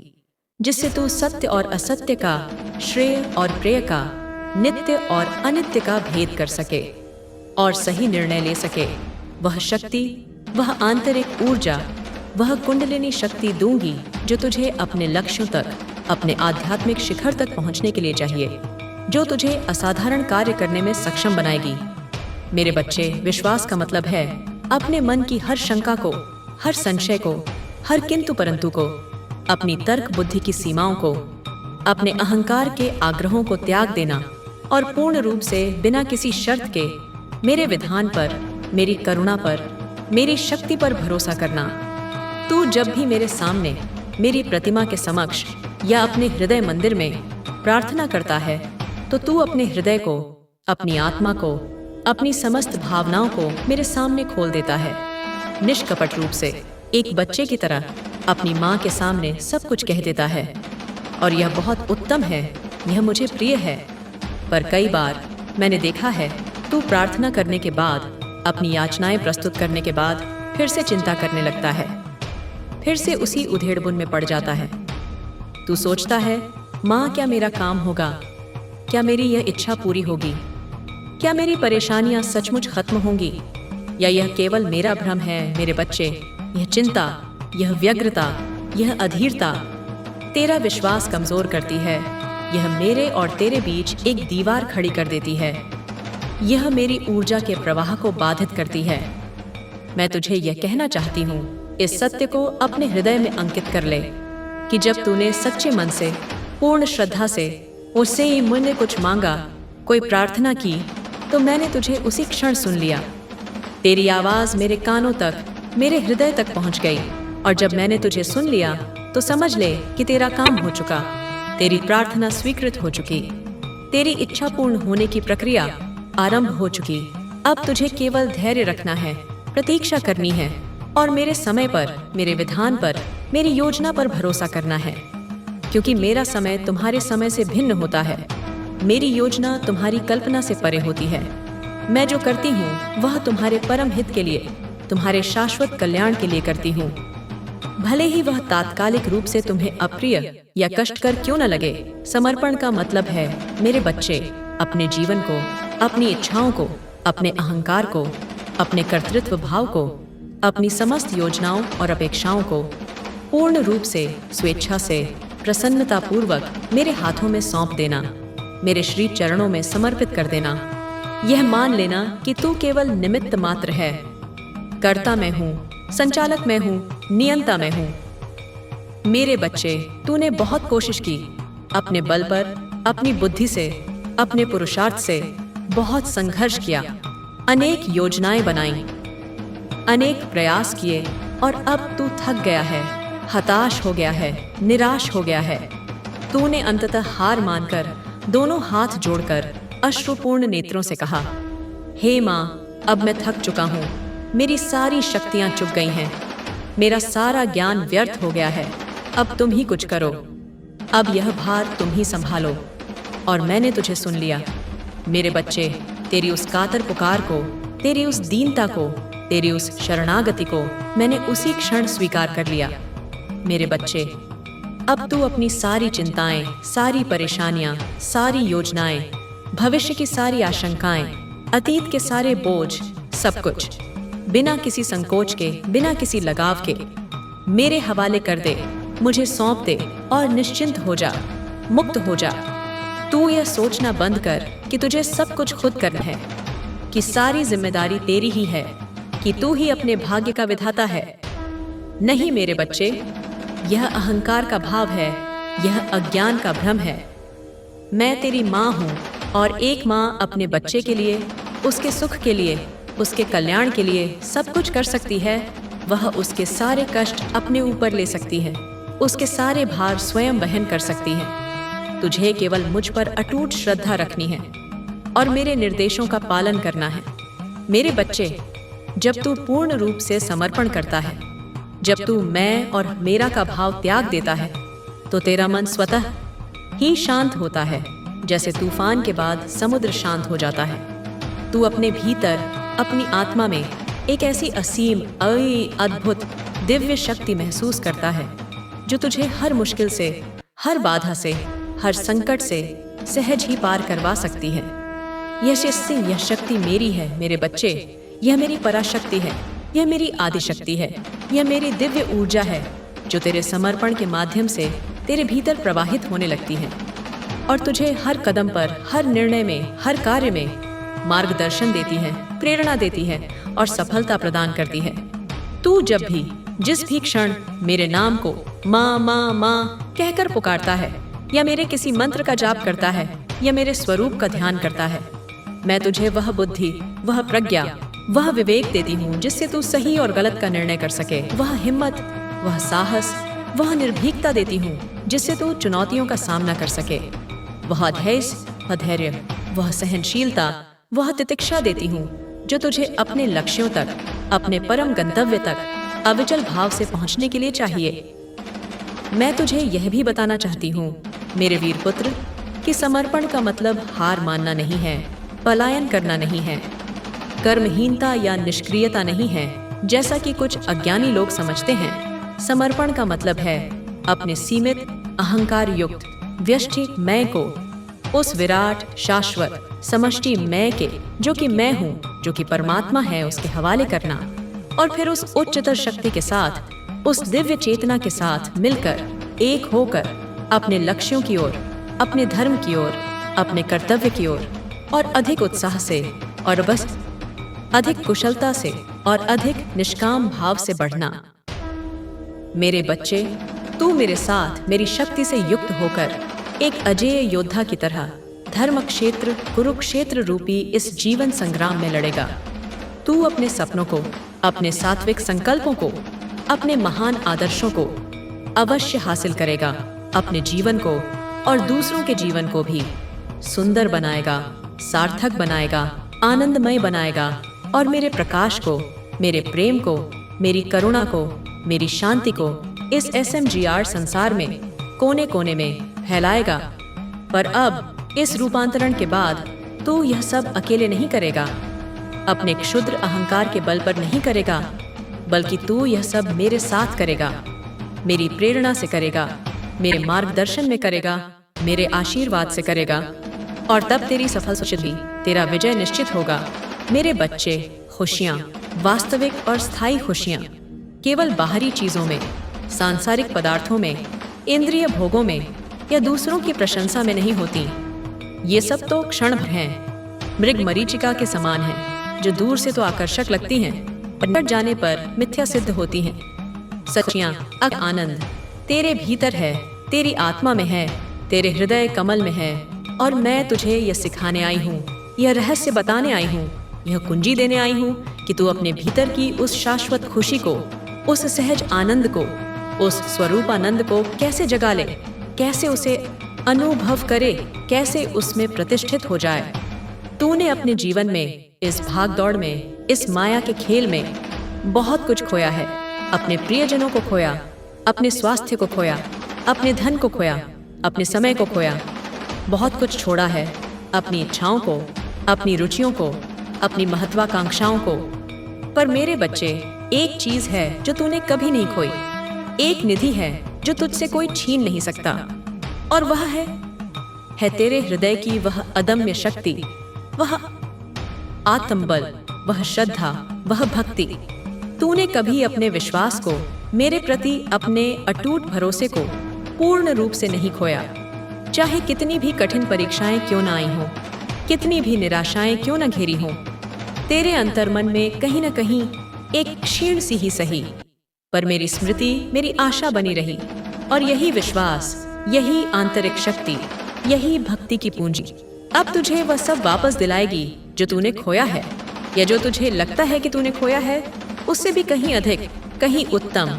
जिससे तू सत्य और असत्य का, श्रेय और प्रेय का, नित्य और अनित्य का भेद कर सके और सही निर्णय ले सके। वह शक्ति, वह आंतरिक ऊर्जा, वह कुंडलिनी शक्ति दूंगी जो तुझे अपने लक्ष्यों तक, अपने आध्यात्मिक शिखर तक पहुंचने के लिए चाहिए, जो तुझे असाधारण कार्य करने में सक्षम बनाएगी। मेरे बच्चे, विश्वास का मतलब है अपने मन की हर शंका को, हर संशय को, हर किंतु परंतु को, अपनी तर्क बुद्धि की सीमाओं को, अपने अहंकार के आग्रहों को त्याग देना और पूर्ण रूप से बिना किसी शर्त के मेरे विधान पर, मेरी करुणा पर, मेरी शक्ति पर भरोसा करना। तू जब भी मेरे सामने, मेरी प्रतिमा के समक्ष या अपने हृदय मंदिर में प्रार्थना करता है, तो तू अपने हृदय को, अपनी आत्मा को, अपनी समस्त भावनाओं को मेरे सामने खोल देता है। निष्कपट रूप से एक बच्चे की तरह अपनी माँ के सामने सब कुछ कह देता है और यह बहुत उत्तम है, यह मुझे प्रिय है। पर कई बार मैंने देखा है, तू प्रार्थना करने के बाद, अपनी याचनाएं प्रस्तुत करने के बाद फिर से चिंता करने लगता है, फिर से उसी उधेड़बुन में पड़ जाता है। तू सोचता है, माँ क्या मेरा काम होगा, क्या मेरी यह इच्छा पूरी होगी, क्या मेरी परेशानियां सचमुच खत्म होंगी, या यह केवल मेरा भ्रम है। मेरे बच्चे, यह चिंता, यह व्यग्रता, यह अधीरता तेरा विश्वास कमजोर करती है। यह मेरे और तेरे बीच एक दीवार खड़ी कर देती है। यह मेरी ऊर्जा के प्रवाह को बाधित करती है। मैं तुझे यह कहना चाहती हूँ, इस सत्य को अपने हृदय में अंकित कर ले कि जब तूने सच्चे मन से, पूर्ण श्रद्धा से उससे ही मुझे कुछ मांगा, कोई प्रार्थना की, तो मैंने तुझे उसी क्षण सुन लिया। तेरी आवाज मेरे कानों तक, मेरे हृदय तक पहुंच गई और जब मैंने तुझे सुन लिया तो समझ ले कि तेरा काम हो चुका, तेरी प्रार्थना स्वीकृत हो चुकी, तेरी इच्छा पूर्ण होने की प्रक्रिया आरंभ हो चुकी। अब तुझे केवल धैर्य रखना है, प्रतीक्षा करनी है और मेरे समय पर, मेरे विधान पर, मेरी योजना पर भरोसा करना है, क्योंकि मेरा समय तुम्हारे समय से भिन्न होता है। मेरी योजना तुम्हारी कल्पना से परे होती है। मैं जो करती हूँ वह तुम्हारे परम हित के लिए, तुम्हारे शाश्वत कल्याण के लिए करती हूँ। भले ही वह तात्कालिक रूप से तुम्हें अप्रिय या कष्टकर क्यों न लगे। समर्पण का मतलब है, मेरे बच्चे, अपने जीवन को, अपनी इच्छाओं को, अपने अहंकार को, अपने कर्तृत्व भाव को, अपनी समस्त योजनाओं और अपेक्षाओं को पूर्ण रूप से, स्वेच्छा से, प्रसन्नतापूर्वक मेरे हाथों में सौंप देना, मेरे श्री चरणों में समर्पित कर देना। यह मान लेना कि तू केवल निमित्त मात्र है। कर्ता मैं हूँ, संचालक मैं हूँ, नियंता मैं हूँ। मेरे बच्चे, तूने बहुत कोशिश की, अपने बल पर, अपनी बुद्धि से, अपने पुरुषार्थ से बहुत संघर्ष किया, अनेक योजनाएं बनाई, अनेक प्रयास किए, और अब तू थक गया है, हताश हो गया है, निराश हो गया है। तूने अंततः हार मानकर दोनों हाथ जोड़कर अश्रुपूर्ण नेत्रों से कहा, हे माँ, अब मैं थक चुका हूँ, मेरी सारी शक्तियाँ चुक गई हैं, मेरा सारा ज्ञान व्यर्थ हो गया है, अब तुम ही कुछ करो, अब यह भार तुम ही संभालो। और मैंने तुझे सुन लिया। मेरे बच्चे, तेरी उस कातर पुकार को, तेरी उस दीनता को, तेरी उस शरणागति को मैंने उसी क्षण स्वीकार कर लिया। मेरे बच्चे, अब तू अपनी सारी चिंताएं, सारी परेशानियां, सारी योजनाएं, भविष्य की सारी आशंकाएं, अतीत के सारे बोझ, सब कुछ बिना किसी संकोच के, बिना किसी लगाव के मेरे हवाले कर दे, मुझे सौंप दे और निश्चिंत हो जा, मुक्त हो जा। तू यह सोचना बंद कर कि तुझे सब कुछ खुद करना है, कि सारी जिम्मेदारी तेरी ही है, कि तू ही अपने भाग्य का विधाता है। नहीं मेरे बच्चे, यह अहंकार का भाव है, यह अज्ञान का भ्रम है। मैं तेरी माँ हूँ, और एक माँ अपने बच्चे के लिए, उसके सुख के लिए, उसके कल्याण के लिए सब कुछ कर सकती है। वह उसके सारे कष्ट अपने ऊपर ले सकती है, उसके सारे भार स्वयं वहन कर सकती है। तुझे केवल मुझ पर अटूट श्रद्धा रखनी है और मेरे निर्देशों का पालन करना है। मेरे बच्चे, जब तू पूर्ण रूप से समर्पण करता है, जब तू मैं और मेरा का भाव त्याग देता है, तो तेरा मन स्वतः ही शांत होता है, जैसे तूफान के बाद समुद्र शांत हो जाता है। तू अपने भीतर, अपनी आत्मा में एक ऐसी असीम, अद्भुत, दिव्य शक्ति महसूस करता है, जो तुझे हर मुश्किल से, हर बाधा से, हर संकट से सहज ही पार करवा सकती है। यह शक्ति मेरी है मेरे बच्चे, यह मेरी पराशक्ति है, यह मेरी आदिशक्ति है, यह मेरी दिव्य ऊर्जा है, जो तेरे समर्पण के माध्यम से तेरे भीतर प्रवाहित होने लगती है और तुझे हर कदम पर, हर निर्णय में, हर कार्य में मार्गदर्शन देती है, प्रेरणा देती है और सफलता प्रदान करती है। तू जब भी, जिस भी क्षण मेरे नाम को माँ माँ माँ कहकर पुकारता है, या मेरे किसी मंत्र का जाप करता है, या मेरे स्वरूप का ध्यान करता है, मैं तुझे वह बुद्धि, वह प्रज्ञा, वह विवेक देती हूँ जिससे तू सही और गलत का निर्णय कर सके, वह हिम्मत, वह साहस, वह निर्भीकता देती हूँ जिससे तू चुनौतियों का सामना कर सके, वह धैर्य, वह सहनशीलता, वह तितिक्षा देती हूँ जो तुझे अपने लक्ष्यों तक, अपने परम गंतव्य तक अविचल भाव से पहुँचने के लिए चाहिए। मैं तुझे यह भी बताना चाहती हूँ मेरे वीर पुत्र, कि समर्पण का मतलब हार मानना नहीं है, पलायन करना नहीं है, कर्महीनता या निष्क्रियता नहीं है जैसा कि कुछ अज्ञानी लोग समझते हैं। समर्पण का मतलब है अपने सीमित, अहंकार युक्त, व्यष्टि मैं को उस विराट, शाश्वत, समष्टि मैं के, जो कि मैं हूँ, जो कि परमात्मा है, उसके हवाले करना, और फिर उस उच्चतर शक्ति के साथ, उस दिव्य चेतना के साथ मिलकर, एक होकर अपने लक्ष्यों की ओर, अपने धर्म की ओर, अपने कर्तव्य की ओर और अधिक उत्साह से और बस अधिक कुशलता से और अधिक निष्काम भाव से बढ़ना। मेरे बच्चे, तू मेरे साथ मेरी शक्ति से युक्त होकर एक अजेय योद्धा की तरह धर्म क्षेत्र, कुरुक्षेत्र रूपी इस जीवन संग्राम में लड़ेगा। तू अपने सपनों को, अपने सात्विक संकल्पों को, अपने महान आदर्शों को अवश्य हासिल करेगा। अपने जीवन को और दूसरों के जीवन को भी सुंदर बनाएगा, सार्थक बनाएगा, आनंदमय बनाएगा और मेरे प्रकाश को, मेरे प्रेम को, मेरी करुणा को, मेरी शांति को इस SMGR संसार में कोने कोने में फैलाएगा। पर अब इस रूपांतरण के बाद तू यह सब अकेले नहीं करेगा, अपने क्षुद्र अहंकार के बल पर नहीं करेगा, बल्कि तू यह सब मेरे साथ करेगा, मेरी प्रेरणा से करेगा, मेरे मार्गदर्शन में करेगा, मेरे आशीर्वाद से करेगा, और तब तेरी सफल सुचिति, तेरा विजय निश्चित होगा। मेरे बच्चे, खुशियाँ, वास्तविक और स्थायी खुशियाँ केवल बाहरी चीजों में, सांसारिक पदार्थों में, इंद्रिय भोगों में या दूसरों की प्रशंसा में नहीं होती। ये सब तो क्षण भर हैं, मृग मरीचिका के समान हैं, जो दूर से तो आकर्षक लगती हैं, पर निकट जाने पर मिथ्या सिद्ध होती हैं। सच्चियाँ आनंद तेरे भीतर है, तेरी आत्मा में है, तेरे हृदय कमल में है, और मैं तुझे यह सिखाने आई हूँ, यह रहस्य बताने आई हूँ, यह कुंजी देने आई हूँ कि तू अपने भीतर की उस शाश्वत खुशी को, उस सहज आनंद को, उस स्वरूपानंद को कैसे जगा ले, कैसे उसे अनुभव करे, कैसे उसमें प्रतिष्ठित हो जाए। तूने अपने जीवन में, इस भाग दौड़ में, इस माया के खेल में बहुत कुछ खोया है। अपने प्रियजनों को खोया, अपने स्वास्थ्य को खोया, अपने धन को खोया, अपने समय को खोया, बहुत कुछ छोड़ा है, अपनी इच्छाओं को, अपनी रुचियों को, अपनी महत्वाकांक्षाओं को। पर मेरे बच्चे, एक चीज है जो तूने कभी नहीं खोई, एक निधि है जो तुझसे कोई छीन नहीं सकता, और वह है तेरे हृदय की वह अदम्य शक्ति, वह आत्मबल, वह श्रद्धा, वह भक्ति। तूने कभी अपने विश्वास को, मेरे प्रति अपने अटूट भरोसे को पूर्ण रूप से नहीं खोया। चाहे कितनी भी कठिन परीक्षाएं क्यों न आई हों, कितनी भी निराशाएं क्यों न घेरी हों, तेरे अंतर्मन में कहीं न कहीं एक क्षीण सी ही सही, पर मेरी स्मृति, मेरी आशा बनी रही, और यही विश्वास, यही आंतरिक शक्ति, यही भक्ति की पूंजी अब तुझे वह सब वापस दिलाएगी जो तूने खोया है, या जो तुझे लगता है कि तूने खोया है, उससे भी कहीं अधिक, कहीं उत्तम,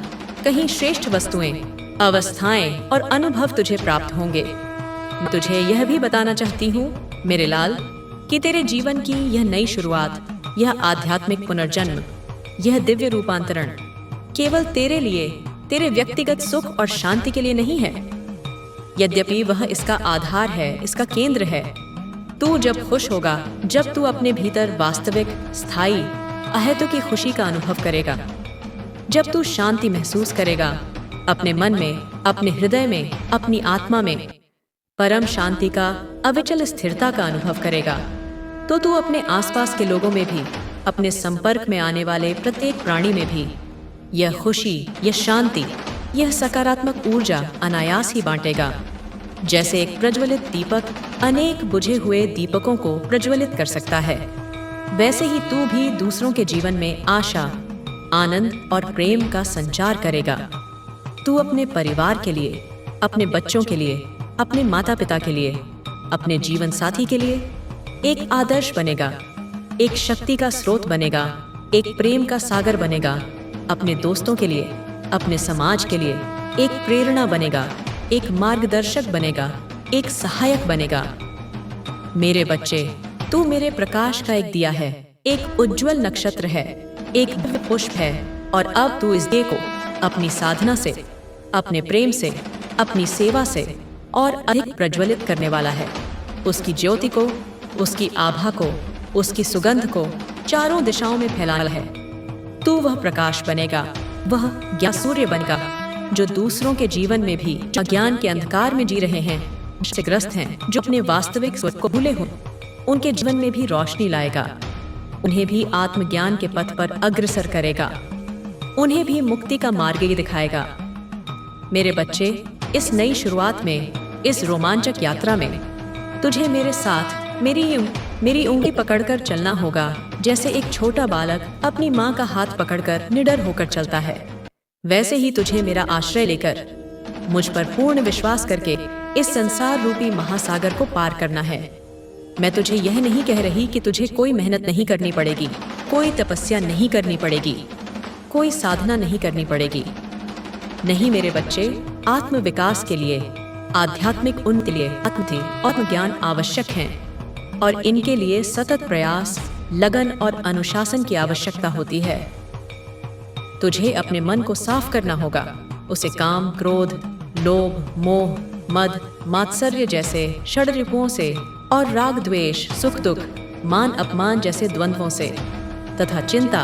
कहीं श्रेष्ठ वस्तुएं, अवस्थाएं और अनुभव तुझे प्राप्त होंगे। मैं तुझे यह भी बताना चाहती हूँ मेरे लाल, कि तेरे जीवन की यह नई शुरुआत, यह आध्यात्मिक पुनर्जन्म, यह दिव्य रूपांतरण केवल तेरे लिए, तेरे व्यक्तिगत सुख और शांति के लिए नहीं है। यद्यपि वह इसका आधार है, इसका केंद्र है। तू जब खुश होगा, जब तू अपने भीतर वास्तविक, स्थायी, अहेतु की खुशी का अनुभव करेगा, जब तू शांति महसूस करेगा अपने मन में, अपने हृदय में, अपनी आत्मा में, परम शांति का, अविचल स्थिरता का अनुभव करेगा, तो तू अपने आसपास के लोगों में भी, अपने संपर्क में आने वाले प्रत्येक प्राणी में भी यह खुशी, यह शांति, यह सकारात्मक ऊर्जा अनायास ही बांटेगा। जैसे एक प्रज्वलित दीपक अनेक बुझे हुए दीपकों को प्रज्वलित कर सकता है, वैसे ही तू भी दूसरों के जीवन में आशा, आनंद और प्रेम का संचार करेगा। तू अपने परिवार के लिए, अपने बच्चों के लिए, अपने माता पिता के लिए, अपने जीवन साथी के लिए एक आदर्श बनेगा, एक शक्ति का स्रोत बनेगा, एक प्रेम का सागर बनेगा। अपने दोस्तों के लिए, अपने समाज के लिए एक प्रेरणा बनेगा, एक मार्गदर्शक बनेगा, एक सहायक बनेगा। मेरे बच्चे, तू मेरे प्रकाश का एक दिया है, एक उज्जवल नक्षत्र है, एक पुष्प है, और अब तू इस दिए को अपनी साधना से, अपने प्रेम से, अपनी सेवा से और अधिक प्रज्वलित करने वाला है। उसकी ज्योति को, उसकी आभा को, उसकी सुगंध को चारों दिशाओं में फैलाना है। तू वह प्रकाश बनेगा, वह ज्ञान सूर्य बनेगा, जो दूसरों के जीवन में भी अज्ञान के अंधकार में जी रहे हैं, से ग्रस्त हैं, जो अपने वास्तविक स्वरूप को भूले हों, उनके जीवन में भी रोशनी लाएगा, उन्हें भी आत्मज्ञान के पथ पर अग्रसर करेगा, उन्हें भी मुक्ति का मार्ग ही दिखाएगा। मेरे बच्चे, इस नई शुरुआत में, इस रोमांचक यात्रा में तुझे मेरे साथ मेरी उंगली पकड़कर चलना होगा, जैसे एक छोटा बालक अपनी माँ का हाथ पकड़कर निडर होकर चलता है। वैसे ही तुझे मेरा आश्रय लेकर, मुझ पर पूर्ण विश्वास करके इस संसार रूपी महासागर को पार करना है। मैं तुझे यह नहीं कह रही कि तुझे कोई मेहनत नहीं करनी पड़ेगी, कोई तपस्या नहीं करनी पड़ेगी, कोई साधना नहीं करनी पड़ेगी। नहीं मेरे बच्चे, आत्म विकास के लिए, आध्यात्मिक उन्नति के लिए आत्मज्ञान आवश्यक हैं, और इनके लिए सतत प्रयास, लगन और अनुशासन की आवश्यकता होती है। तुझे अपने मन को साफ करना होगा, उसे काम, क्रोध, लोभ, मोह, मद, मात्सर्य जैसे षड्रिपुओं से और राग द्वेष सुख दुख मान अपमान जैसे द्वंद्वों से तथा चिंता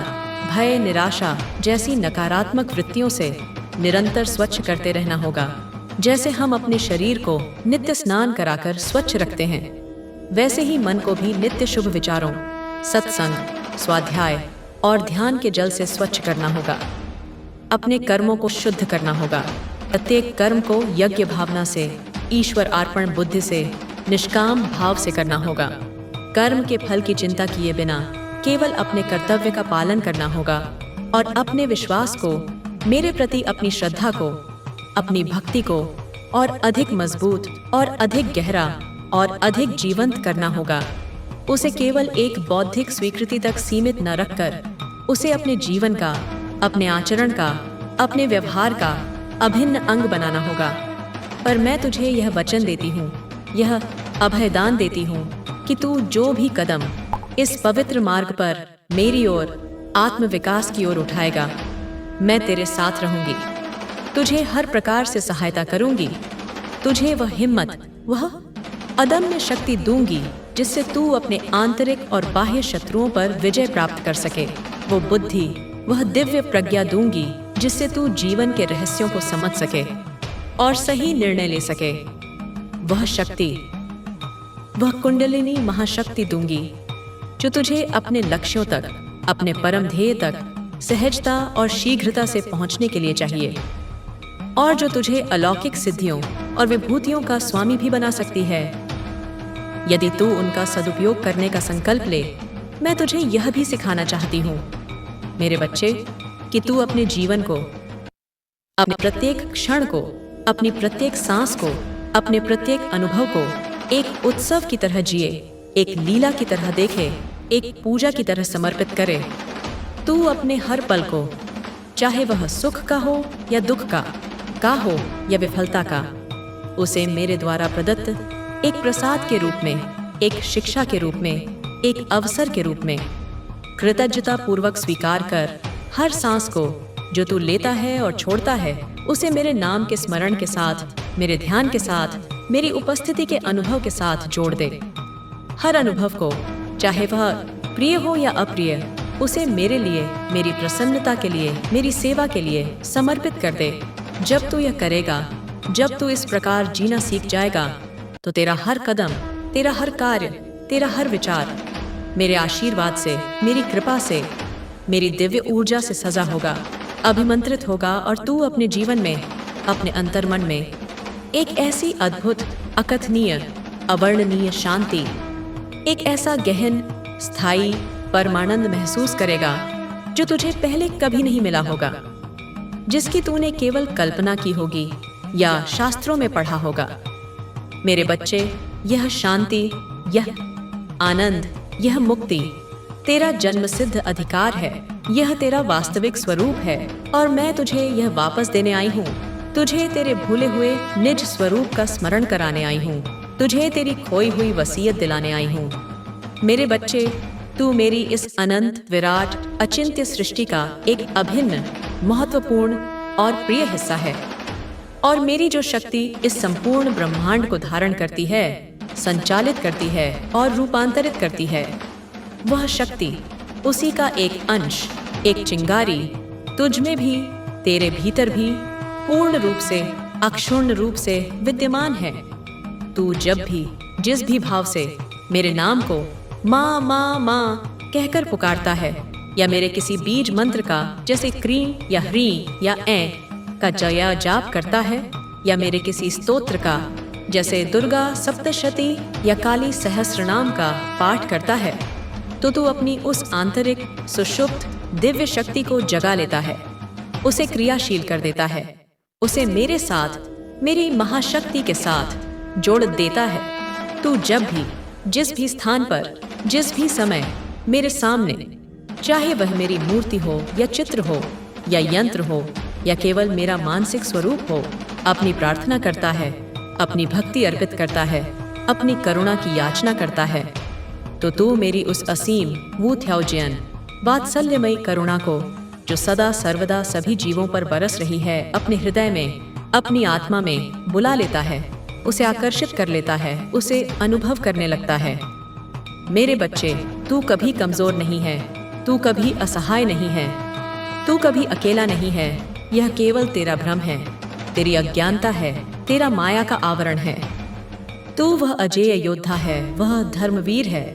भय निराशा जैसी नकारात्मक वृत्तियों से निरंतर स्वच्छ करते रहना होगा। जैसे हम अपने शरीर को नित्य स्नान कराकर स्वच्छ रखते हैं, वैसे ही मन को भी नित्य शुभ विचारों, सत्संग, स्वाध्याय और ध्यान के जल से स्वच्छ करना होगा। अपने कर्मों को शुद्ध करना होगा। प्रत्येक कर्म को यज्ञ भावना से, ईश्वर अर्पण बुद्धि से, निष्काम भाव से करना होगा। कर्म के फल की चिंता किए बिना केवल अपने कर्तव्य का पालन करना होगा और अपने विश्वास को, मेरे प्रति अपनी श्रद्धा को, अपनी भक्ति को और अधिक मजबूत और अधिक गहरा और अधिक जीवंत करना होगा। उसे केवल एक बौद्धिक स्वीकृति तक सीमित न रखकर उसे अपने जीवन का, अपने आचरण का, अपने व्यवहार का अभिन्न अंग बनाना होगा। पर मैं तुझे यह वचन देती हूँ, यह अभयदान देती हूँ कि तू जो भी कदम इस पवित्र मार्ग पर मेरी ओर, आत्मविकास की ओर उठाएगा, मैं तेरे साथ रहूंगी। तुझे हर प्रकार से सहायता करूंगी। तुझे वह हिम्मत, वह अदम्य शक्ति दूंगी जिससे तू अपने आंतरिक और बाह्य शत्रुओं पर विजय प्राप्त कर सके। वो बुद्धि, वह दिव्य प्रज्ञा दूंगी जिससे तू जीवन के रहस्यों को समझ सके और सही निर्णय ले सके। वह शक्ति, वह कुंडलिनी महाशक्ति दूंगी जो तुझे अपने लक्ष्यों तक, अपने परम ध्येय तक सहजता और शीघ्रता से पहुंचने के लिए चाहिए और जो तुझे अलौकिक सिद्धियों और विभूतियों का स्वामी भी बना सकती है। यदि तू उनका सदुपयोग करने का संकल्प ले, मैं तुझे यह भी सिखाना चाहती हूँ मेरे बच्चे कि तू अपने जीवन को, अपने प्रत्येक क्षण को, अपनी प्रत्येक सांस को, अपने प्रत्येक अनुभव को एक उत्सव की तरह जिए, एक लीला की तरह देखे, एक पूजा की तरह समर्पित करे। तू अपने हर पल को, चाहे वह सुख का हो या दुख का हो या विफलता का, उसे मेरे द्वारा प्रदत्त एक प्रसाद के रूप में, एक शिक्षा के रूप में, एक अवसर के रूप में कृतज्ञता पूर्वक स्वीकार कर। हर सांस को जो तू लेता है और छोड़ता है, उसे मेरे नाम के स्मरण के साथ, मेरे ध्यान के साथ, मेरी उपस्थिति के अनुभव के साथ जोड़ दे। हर अनुभव को, चाहे वह प्रिय हो या अप्रिय, उसे मेरे लिए, मेरी प्रसन्नता के लिए, मेरी सेवा के लिए समर्पित कर दे। जब तू यह करेगा, जब तू इस प्रकार जीना सीख जाएगा, तो तेरा हर कदम, तेरा हर कार्य, तेरा हर विचार मेरे आशीर्वाद से, मेरी कृपा से, मेरी दिव्य ऊर्जा से सजा होगा, अभिमंत्रित होगा और तू अपने जीवन में, अपने अंतर्मन में एक ऐसी अद्भुत, अकथनीय, अवर्णनीय शांति, एक ऐसा गहन, स्थायी परमानंद महसूस करेगा जो तुझे पहले कभी नहीं मिला होगा, जिसकी तूने केवल कल्पना की होगी या शास्त्रों में पढ़ा होगा। मेरे बच्चे, यह शांति, यह आनंद, यह मुक्ति तेरा जन्मसिद्ध अधिकार है। यह तेरा वास्तविक स्वरूप है और मैं तुझे यह वापस देने आई हूँ। तुझे तेरे भूले हुए निज स्वरूप का स्मरण कराने आई हूँ। तुझे तेरी खोई हुई वसीयत दिलाने आई हूँ। मेरे बच्चे, तू मेरी इस अनंत, विराट, अचिंत्य सृष्टि का एक अभिन्न, महत्वपूर्ण और प्रिय हिस्सा है और मेरी जो शक्ति इस संपूर्ण ब्रह्मांड को धारण करती है, संचालित करती है और रूपांतरित करती है, वह शक्ति, उसी का एक अंश, एक चिंगारी तुझ में भी, तेरे भीतर भी पूर्ण रूप से, अक्षुण्ण रूप से विद्यमान है। तू जब भी, जिस भी भाव से मेरे नाम को माँ माँ माँ कहकर पुकारता है या मेरे किसी बीज मंत्र का, जैसे क्रीं या ह्रीं या ऐ का जया जाप करता है या मेरे किसी स्तोत्र का, जैसे दुर्गा सप्तशती या काली सहस्रनाम का पाठ करता है, तो तू अपनी उस आंतरिक, सुषुप्त दिव्य शक्ति को जगा लेता है, उसे क्रियाशील कर देता है, उसे मेरे साथ, मेरी महाशक्ति के साथ जोड़ देता है। तू जब भी, जिस भी स्थान पर, जिस भी समय मेरे सामने, चाहे वह मेरी मूर्ति हो या चित्र हो या यंत्र हो या केवल मेरा मानसिक स्वरूप हो, अपनी प्रार्थना करता है, अपनी भक्ति अर्पित करता है, अपनी करुणा की याचना करता है, तो तू मेरी उस असीम, वूथ्याउजियन, वात्सल्यमयी करुणा को, जो सदा सर्वदा सभी जीवों पर बरस रही है, अपने हृदय में, अपनी आत्मा में बुला लेता है, उसे आकर्षित कर लेता है, उसे अनुभव करने लगता है। मेरे बच्चे, तू कभी कमजोर नहीं है, तू कभी असहाय नहीं है, तू कभी अकेला नहीं है। यह केवल तेरा भ्रम है, तेरी अज्ञानता है, तेरा माया का आवरण है। तू वह अजेय योद्धा है, वह धर्मवीर है,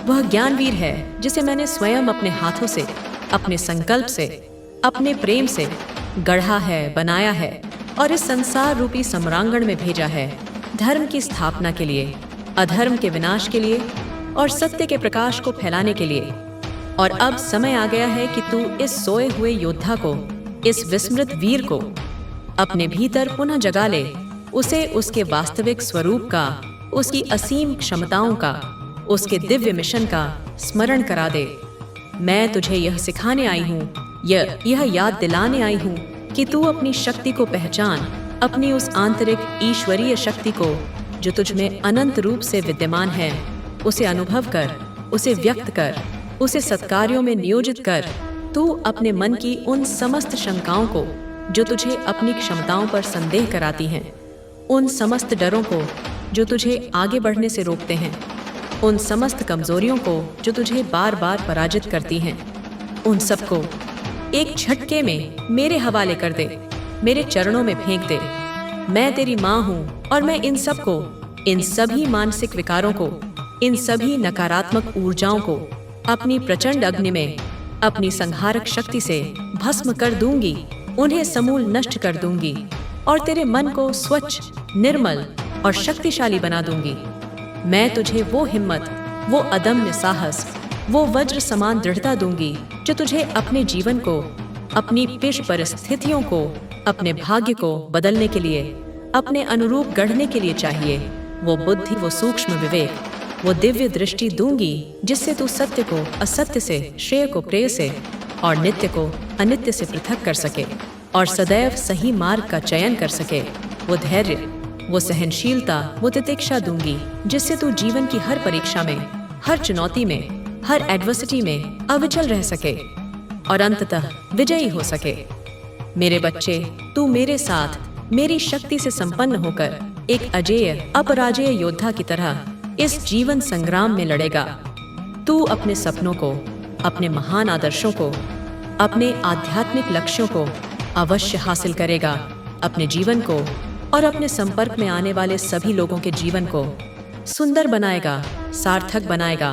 वह ज्ञानवीर है जिसे मैंने स्वयं अपने हाथों से, अपने संकल्प से, अपने प्रेम से गढ़ा है, बनाया है और इस संसार रूपी सम्रांगण में भेजा है, धर्म की स्थापना के लिए, अधर्म के विनाश के लिए और सत्य के प्रकाश को फैलाने के लिए। और अब समय आ गया है कि तू इस सोए हुए योद्धा को, इस विस्मृत वीर को अपने भीतर पुनः जगा ले, उसे उसके वास्तविक स्वरूप का, उसकी असीम क्षमताओं का, उसके दिव्य मिशन का स्मरण करा दे। मैं तुझे यह सिखाने आई हूँ, यह याद दिलाने आई हूँ कि तू अपनी शक्ति को पहचान, अपनी उस आंतरिक ईश्वरीय शक्ति को जो तुझ में अनंत रूप से विद्यमान है, उसे अनुभव कर, उसे व्यक्त कर, उसे सत्कार्यों में नियोजित कर। तू अपने मन की उन समस्त शंकाओं को जो तुझे अपनी क्षमताओं पर संदेह कराती हैं, उन समस्त डरों को जो तुझे आगे बढ़ने से रोकते हैं, उन समस्त कमजोरियों को जो तुझे बार बार पराजित करती हैं, उन सबको एक झटके में मेरे हवाले कर दे, मेरे चरणों में फेंक दे। मैं तेरी माँ हूँ और मैं इन सबको, इन सभी मानसिक विकारों को, इन सभी नकारात्मक ऊर्जाओं को अपनी प्रचंड अग्नि में, अपनी संहारक शक्ति से भस्म कर दूंगी, उन्हें समूल नष्ट कर दूंगी और तेरे मन को स्वच्छ, निर्मल और शक्तिशाली बना दूंगी। मैं तुझे वो हिम्मत, वो अदम्य साहस, वो वज्र समान दृढ़ता दूंगी जो तुझे अपने जीवन को, अपनी पेश परिस्थितियों को, अपने भाग्य को बदलने के लिए, अपने अनुरूप गढ़ने के लिए चाहिए। वो बुद्धि, वो सूक्ष्म विवेक, वो दिव्य दृष्टि दूंगी जिससे तू सत्य को असत्य से, श्रेय को प्रेय से और नित्य को अनित्य से पृथक कर सके और सदैव सही मार्ग का चयन कर सके। वो धैर्य, वो सहनशीलता, वो तितिक्षा दूंगी जिससे तू जीवन की हर परीक्षा में, हर चुनौती में, हर एडवर्सिटी में अविचल रह सके और अंततः विजयी हो सके। मेरे बच्चे, तू मेरे साथ, मेरी शक्ति से संपन्न होकर एक अजेय, अपराजेय योद्धा की तरह इस जीवन संग्राम में लड़ेगा। तू अपने सपनों को, अपने महान आदर्शों को, अपने आध्यात्मिक लक्ष्यों को अवश्य हासिल करेगा। अपने जीवन को और अपने संपर्क में आने वाले सभी लोगों के जीवन को सुंदर बनाएगा, सार्थक बनाएगा,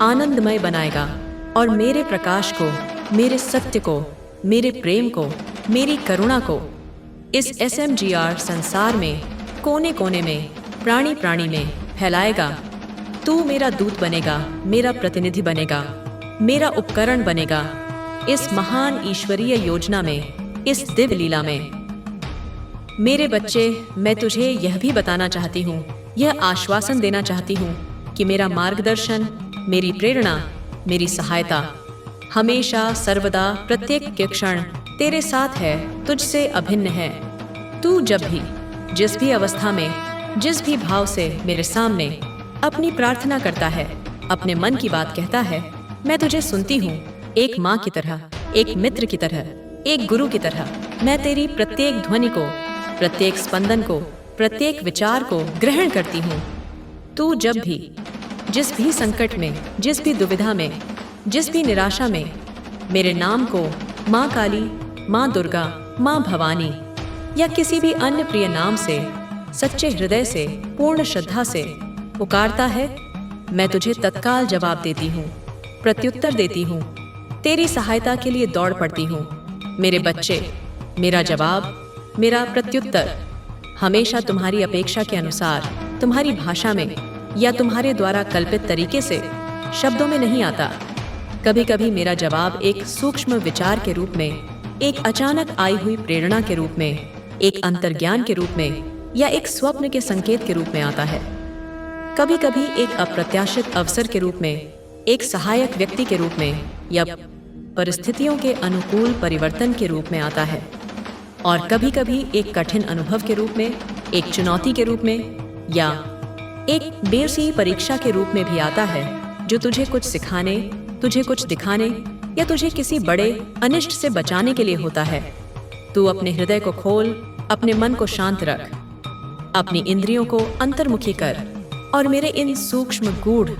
आनंदमय बनाएगा और मेरे प्रकाश को, मेरे सत्य को, मेरे प्रेम को, मेरी करुणा को इस SMGR संसार में कोने कोने में, प्राणी प्राणी में फैलाएगा। तू मेरा दूत बनेगा, मेरा प्रतिनिधि बनेगा, मेरा उपकरण बनेगा इस महान ईश्वरीय योजना में, इस दिव्य लीला में। मेरे बच्चे, मैं तुझे यह भी बताना चाहती हूँ, यह आश्वासन देना चाहती हूँ कि मेरा मार्गदर्शन, मेरी प्रेरणा, मेरी सहायता हमेशा, सर्वदा, प्रत्येक क्षण तेरे साथ है, तुझसे अभिन्न है। तू जब भी, जिस भी अवस्था में, जिस भी भाव से मेरे सामने अपनी प्रार्थना करता है, अपने मन की बात कहता है, मैं तुझे सुनती हूँ। एक माँ की तरह, एक मित्र की तरह, एक गुरु की तरह मैं तेरी प्रत्येक ध्वनि को, प्रत्येक स्पंदन को, प्रत्येक विचार को ग्रहण करती हूँ। तू जब भी, जिस भी संकट में, जिस भी दुविधा में, जिस भी निराशा में मेरे नाम को माँ काली, माँ दुर्गा, माँ भवानी या किसी भी अन्य प्रिय नाम से सच्चे हृदय से, पूर्ण श्रद्धा से पुकारता है, मैं तुझे तत्काल जवाब देती हूँ, प्रत्युत्तर देती हूँ, तेरी सहायता के लिए दौड़ पड़ती हूँ। मेरे बच्चे, मेरा जवाब, मेरा प्रत्युत्तर हमेशा तुम्हारी अपेक्षा के अनुसार, तुम्हारी भाषा में या तुम्हारे द्वारा कल्पित तरीके से, शब्दों में नहीं आता। कभी कभी मेरा जवाब एक सूक्ष्म विचार के रूप में, एक अचानक आई हुई प्रेरणा के रूप में, एक अंतर्ज्ञान के रूप में या एक स्वप्न के संकेत के रूप में आता है। कभी कभी एक अप्रत्याशित अवसर के रूप में, एक सहायक व्यक्ति के रूप में या परिस्थितियों के अनुकूल परिवर्तन के रूप में आता है। और कभी कभी एक कठिन अनुभव के रूप में, एक चुनौती के रूप में या एक बेरसी परीक्षा के रूप में भी आता है, जो तुझे कुछ सिखाने, तुझे कुछ दिखाने या तुझे किसी बड़े अनिष्ट से बचाने के लिए होता है। तू अपने हृदय को खोल, अपने मन को शांत रख अपनी इंद्रियों को अंतर्मुखी कर और मेरे इन सूक्ष्म गूढ़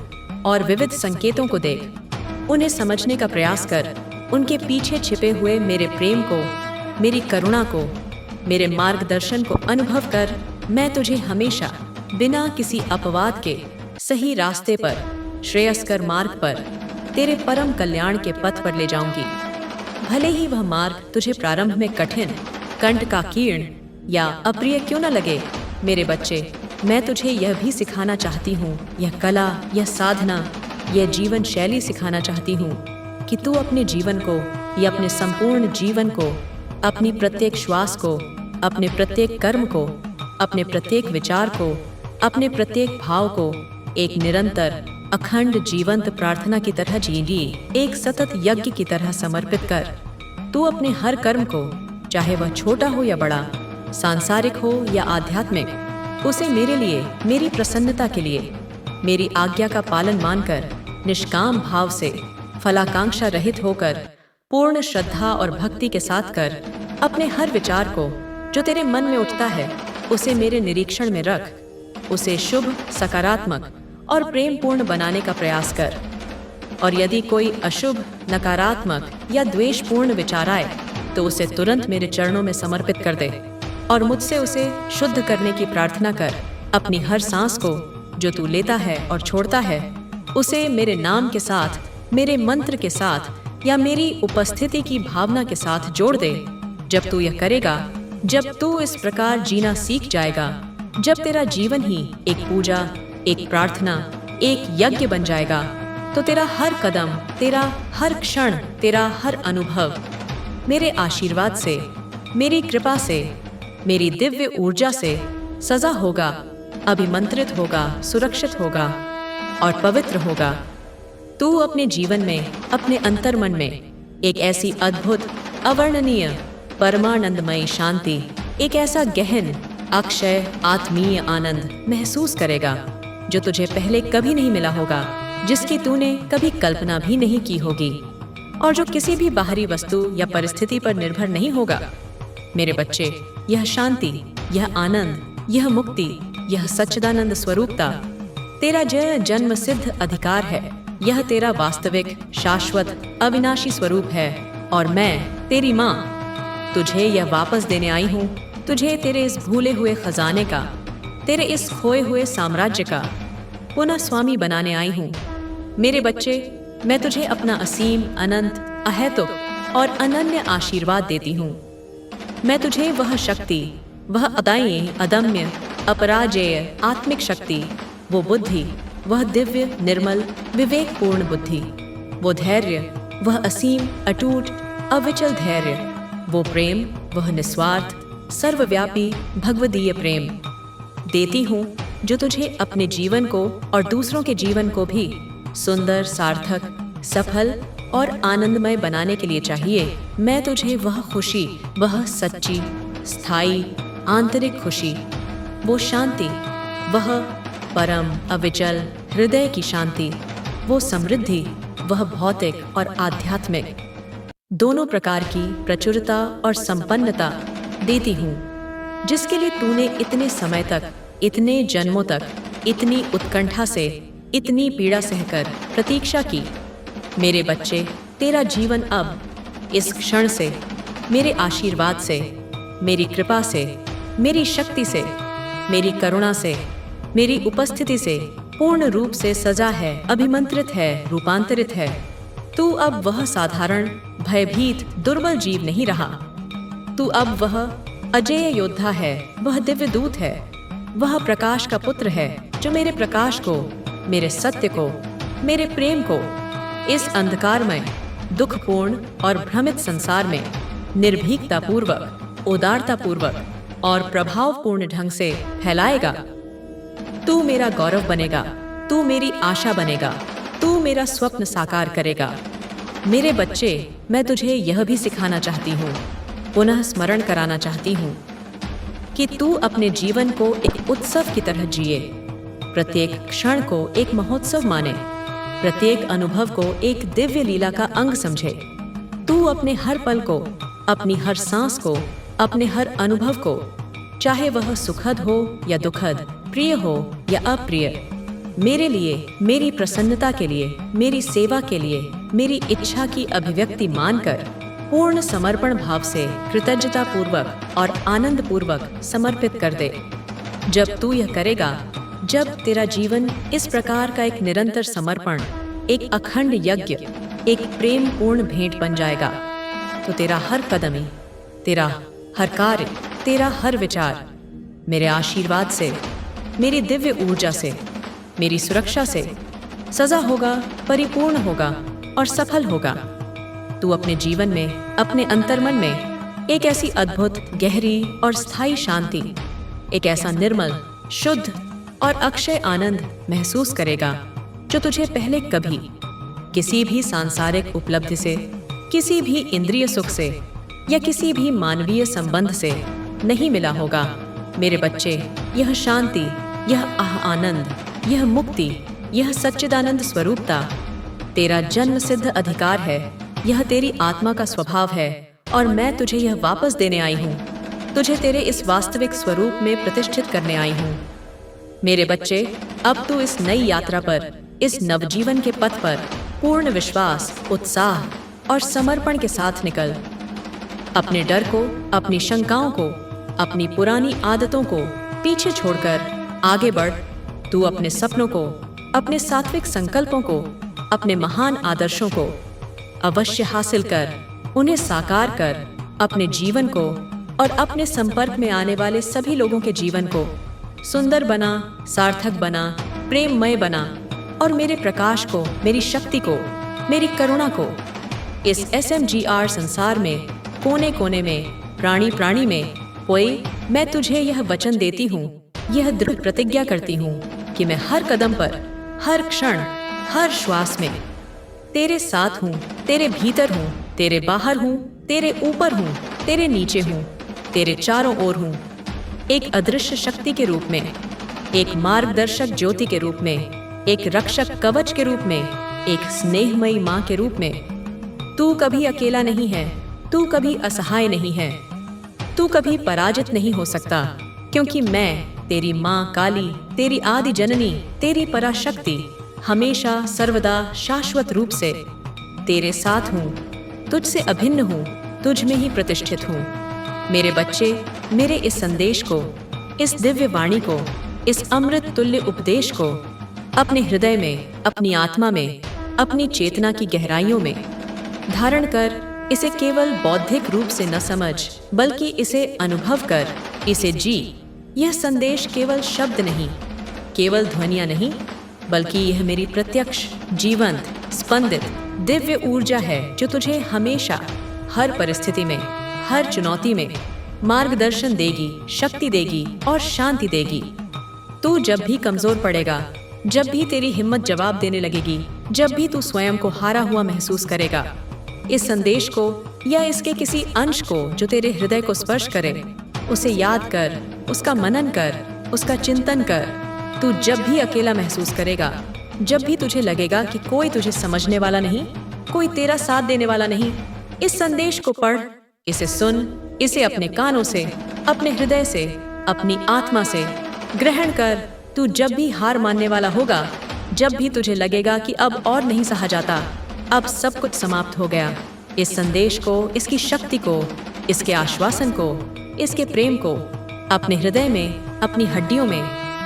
और विविध संकेतों को देख। उन्हें समझने का प्रयास कर। उनके पीछे छिपे हुए मेरे प्रेम को, मेरी करुणा को, मेरे मार्गदर्शन को अनुभव कर। मैं तुझे हमेशा बिना किसी अपवाद के सही रास्ते पर, श्रेयस्कर मार्ग पर, तेरे परम कल्याण के पथ पर ले जाऊंगी। भले ही वह मार्ग तुझे प्रारंभ में कठिन, कंठ का कीर्ण या अप्रिय क्यों न लगे। मेरे बच्चे, मैं तुझे यह भी सिखाना चाहती हूँ, यह कला, यह साधना, यह जीवन शैली सिखाना चाहती हूँ कि तू अपने जीवन को या अपने संपूर्ण जीवन को, अपनी प्रत्येक श्वास को, अपने प्रत्येक कर्म को, अपने प्रत्येक विचार को, अपने प्रत्येक भाव को एक निरंतर, अखंड जीवंत प्रार्थना की तरह जीजिए, एक सतत यज्ञ की तरह समर्पित कर। तू अपने हर कर्म को, चाहे वह छोटा हो या बड़ा, सांसारिक हो या आध्यात्मिक, उसे मेरे लिए, मेरी प्रसन्नता के लिए, मेरी आज्ञा का पालन मानकर, निष्काम भाव से, फलाकांक्षा रहित होकर, पूर्ण श्रद्धा और भक्ति के साथ कर। अपने हर विचार को जो तेरे मन में उठता है, उसे मेरे निरीक्षण में रख। उसे शुभ, सकारात्मक और प्रेमपूर्ण बनाने का प्रयास कर। और यदि कोई अशुभ, नकारात्मक या द्वेषपूर्ण विचार आए तो उसे तुरंत मेरे चरणों में समर्पित कर दे और मुझसे उसे शुद्ध करने की प्रार्थना कर। अपनी हर सांस को जो तू लेता है और छोड़ता है, उसे मेरे नाम के साथ, मेरे मंत्र के साथ या मेरी उपस्थिति की भावना के साथ जोड़ दे। जब तू यह करेगा, जब तू इस प्रकार जीना सीख जाएगा, जब तेरा जीवन ही एक पूजा, एक प्रार्थना, एक यज्ञ बन जाएगा, तो तेरा हर कदम, तेरा हर क्षण, तेरा हर अनुभव मेरे आशीर्वाद से, मेरी कृपा से, मेरी दिव्य ऊर्जा से सजा होगा, अभिमंत्रित होगा, सुरक्षित होगा और पवित्र होगा। तू अपने जीवन में, अपने अंतर्मन में एक ऐसी अद्भुत, अवर्णनीय, परमानंदमयी शांति, एक ऐसा गहन, अक्षय, आत्मीय आनंद महसूस करेगा जो तुझे पहले कभी नहीं मिला होगा, जिसकी तूने कभी कल्पना भी नहीं की होगी और जो किसी भी बाहरी वस्तु या परिस्थिति पर निर्भर नहीं होगा। मेरे बच्चे, यह शांति, यह आनंद, यह मुक्ति, यह सच्चिदानंद स्वरूपता तेरा जन्म सिद्ध अधिकार है। यह तेरा वास्तविक, शाश्वत, अविनाशी स्वरूप है और मैं, तेरी माँ, तुझे यह वापस देने आई हूँ। तुझे तेरे इस भूले हुए खजाने का, तेरे इस खोए हुए साम्राज्य का पुनः स्वामी बनाने आई हूँ। मेरे बच्चे, मैं तुझे अपना असीम, अनंत, अहेतुक और अनन्य आशीर्वाद देती हूँ। मैं तुझे वह शक्ति, वह अदायी, अदम्य, अपराजेय आत्मिक शक्ति, वो बुद्धि, वह दिव्य, निर्मल, विवेकपूर्ण बुद्धि, वो धैर्य, वह असीम, अटूट, अविचल धैर्य, वो प्रेम, वह निस्वार्थ, सर्वव्यापी, भगवदीय प्रेम देती हूँ, जो तुझे अपने जीवन को और दूसरों के जीवन को भी सुंदर, सार्थक, सफल और आनंदमय बनाने के लिए चाहिए। मैं तुझे वह खुशी, वह सच्ची, स्थायी, आंतरिक खुशी, वो शांति, वह परम, अविचल, हृदय की शांति, वो समृद्धि, वह भौतिक और आध्यात्मिक दोनों प्रकार की प्रचुरता और संपन्नता देती हूँ, जिसके लिए तूने इतने समय तक, इतने जन्मों तक, इतनी उत्कंठा से, इतनी पीड़ा सहकर प्रतीक्षा की। मेरे बच्चे, तेरा जीवन अब, इस क्षण से, मेरे आशीर्वाद से, मेरी कृपा से, मेरी शक्ति से, मेरी करुणा से, मेरी उपस्थिति से पूर्ण रूप से सजा है, अभिमंत्रित है, रूपांतरित है। तू अब वह साधारण, भयभीत, दुर्बल जीव नहीं रहा। तू अब वह अजेय योद्धा है, वह दिव्य दूत है, वह प्रकाश का पुत्र है, जो मेरे प्रकाश को, मेरे सत्य को, मेरे प्रेम को इस अंधकारमय, दुखपूर्ण और भ्रमित संसार में निर्भीकता पूर्वक, उदारता पूर्वक और प्रभावपूर्ण ढंग से फैलाएगा। तू मेरा गौरव बनेगा, तू मेरी आशा बनेगा, तू मेरा स्वप्न साकार करेगा। मेरे बच्चे, मैं तुझे यह भी सिखाना चाहती हूँ, पुनः स्मरण कराना चाहती हूँ कि तू अपने जीवन को एक उत्सव की तरह जिए, प्रत्येक क्षण को एक महोत्सव माने, प्रत्येक अनुभव को एक दिव्य लीला का अंग समझे। तू अपने हर पल को, अपनी हर सांस को, अपने हर अनुभव को चाहे वह सुखद हो या दुखद, प्रिय हो या अप्रिय। मेरे लिए, मेरी प्रसन्नता के लिए, मेरी सेवा के लिए, मेरी इच्छा की अभिव्यक्ति मानकर पूर्ण समर्पण भाव से कृतज्ञता पूर्वक और आनंद पूर्वक समर्पित कर दे। जब तू यह करेगा, जब तेरा जीवन इस प्रकार का एक निरंतर समर्पण, एक अखंड यज्ञ, एक प्रेम पूर्ण भेंट बन जाएगा, तो तेरा हर कदम, तेरा हर कार्य, तेरा हर विचार मेरे आशीर्वाद से, मेरी दिव्य ऊर्जा से, मेरी सुरक्षा से सजा होगा, परिपूर्ण होगा और सफल होगा। तू अपने जीवन में, अपने अंतर्मन में एक ऐसी अद्भुत, गहरी और स्थायी शांति, एक ऐसा निर्मल, शुद्ध और अक्षय आनंद महसूस करेगा जो तुझे पहले कभी किसी भी सांसारिक उपलब्धि से, किसी भी इंद्रिय सुख से या किसी भी मानवीय संबंध से नहीं मिला होगा। मेरे बच्चे, यह शांति, यह आनंद, यह मुक्ति, यह सच्चिदानंद स्वरूपता तेरा जन्म सिद्ध अधिकार है। यह तेरी आत्मा का स्वभाव है और मैं तुझे यह वापस देने आई हूँ। तुझे तेरे इस वास्तविक स्वरूप में प्रतिष्ठित करने आई हूँ। मेरे बच्चे, अब तू इस नई यात्रा पर, इस नवजीवन के पथ पर पूर्ण विश्वास, उत्साह और समर्पण के साथ निकल। अपने डर को, अपनी शंकाओं को, अपनी पुरानी आदतों को पीछे छोड़कर आगे बढ़। तू अपने सपनों को, अपने सात्विक संकल्पों को, अपने महान आदर्शों को अवश्य हासिल कर, उन्हें साकार कर। अपने जीवन को और अपने संपर्क में आने वाले सभी लोगों के जीवन को सुंदर बना, सार्थक बना, प्रेममय बना और मेरे प्रकाश को, मेरी शक्ति को, मेरी करुणा को इस SMGR संसार में कोने कोने में, प्राणी प्राणी में पोए। मैं तुझे यह वचन देती हूँ, यह दृढ़ प्रतिज्ञा करती हूँ कि मैं हर कदम पर, हर क्षण, हर श्वास में तेरे साथ हूँ, तेरे भीतर हूँ, तेरे बाहर हूँ, तेरे ऊपर हूँ, तेरे नीचे हूँ, तेरे चारों ओर हूँ। एक अदृश्य शक्ति के रूप में, एक मार्गदर्शक ज्योति के रूप में, एक रक्षक कवच के रूप में, एक स्नेहमयी माँ के रूप में। तू कभी अकेला नहीं है, तू कभी असहाय नहीं है, तू कभी पराजित नहीं हो सकता, क्योंकि मैं तेरी माँ काली, तेरी आदि जननी, तेरी पराशक्ति हमेशा सर्वदा शाश्वत रूप से तेरे साथ हूँ, तुझसे अभिन्न हूँ, तुझ में ही प्रतिष्ठित हूँ। मेरे बच्चे, मेरे इस संदेश को, इस दिव्य वाणी को, इस अमृत तुल्य उपदेश को अपने हृदय में, अपनी आत्मा में, अपनी चेतना की गहराइयों में धारण कर। इसे केवल बौद्धिक रूप से न समझ, बल्कि इसे अनुभव कर, इसे जी। यह संदेश केवल शब्द नहीं, केवल ध्वनियां नहीं, बल्कि यह मेरी प्रत्यक्ष, जीवंत, स्पंदित दिव्य ऊर्जा है जो तुझे हमेशा, हर परिस्थिति में, हर चुनौती में मार्गदर्शन देगी, शक्ति देगी और शांति देगी। तू जब भी कमजोर पड़ेगा, जब भी तेरी हिम्मत जवाब देने लगेगी, जब भी तू स्वयं को हारा हुआ महसूस करेगा, इस संदेश को या इसके किसी अंश को जो तेरे हृदय को स्पर्श करे, उसे याद कर, उसका मनन कर, उसका चिंतन कर। तू जब भी अकेला महसूस करेगा, जब भी तुझे लगेगा कि कोई तुझे समझने वाला नहीं, कोई तेरा साथ देने वाला नहीं, इस संदेश को पढ़, इसे सुन, इसे अपने कानों से, अपने हृदय से, अपनी आत्मा से ग्रहण कर। तू जब भी हार मानने वाला होगा, जब भी तुझे लगेगा कि अब और नहीं सहा जाता, अब सब कुछ समाप्त हो गया, इस संदेश को, इसकी शक्ति को, इसके आश्वासन को, इसके प्रेम को अपने हृदय में, अपनी हड्डियों में,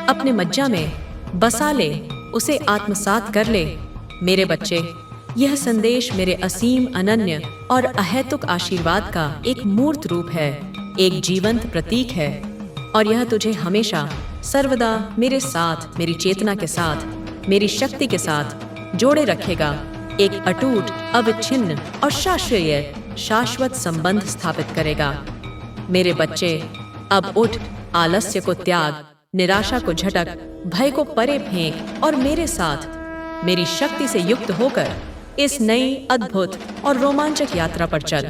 अपने मज्जा में बसा ले, उसे आत्मसात कर ले। मेरे बच्चे, यह संदेश मेरे असीम, अनन्य और अहेतुक आशीर्वाद का एक मूर्त रूप है, एक जीवंत प्रतीक है और यह तुझे हमेशा, सर्वदा मेरे साथ, मेरी चेतना के साथ, मेरी शक्ति के साथ जोड़े रखेगा। एक अटूट, अविच्छिन्न और शाश्वत संबंध स्थापित करेगा। मेरे बच्चे, अब उठ, आलस्य को त्याग, निराशा को झटक, भय को परे फेंक और मेरे साथ, मेरी शक्ति से युक्त होकर इस नई, अद्भुत और रोमांचक यात्रा पर चल।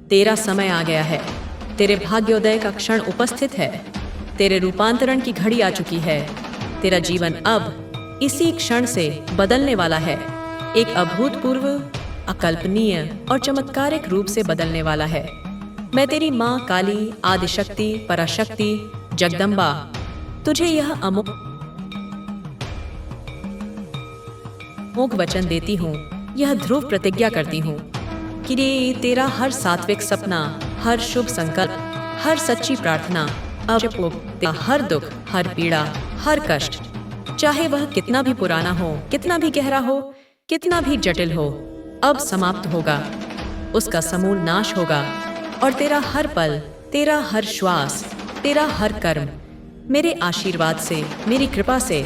तेरा समय आ गया है, तेरे भाग्योदय का क्षण उपस्थित है, तेरे रूपांतरण की घड़ी आ चुकी है। तेरा जीवन अब इसी क्षण से बदलने वाला है, एक अभूतपूर्व, अकल्पनीय और चमत्कारिक रूप से बदलने वाला है। मैं तेरी माँ काली, आदिशक्ति, पराशक्ति, जगदम्बा, तुझे यह अमोघ वचन देती हूँ, यह ध्रुव प्रतिज्ञा करती हूँ कि तेरा हर सात्विक सपना, हर शुभ संकल्प, हर सच्ची प्रार्थना, अब हर दुख, हर पीड़ा, हर कष्ट, चाहे वह कितना भी पुराना हो, कितना भी गहरा हो, कितना भी जटिल हो, अब समाप्त होगा। उसका समूल नाश होगा और तेरा हर पल, तेरा हर श्वास, तेरा हर कर्म मेरे आशीर्वाद से, मेरी कृपा से,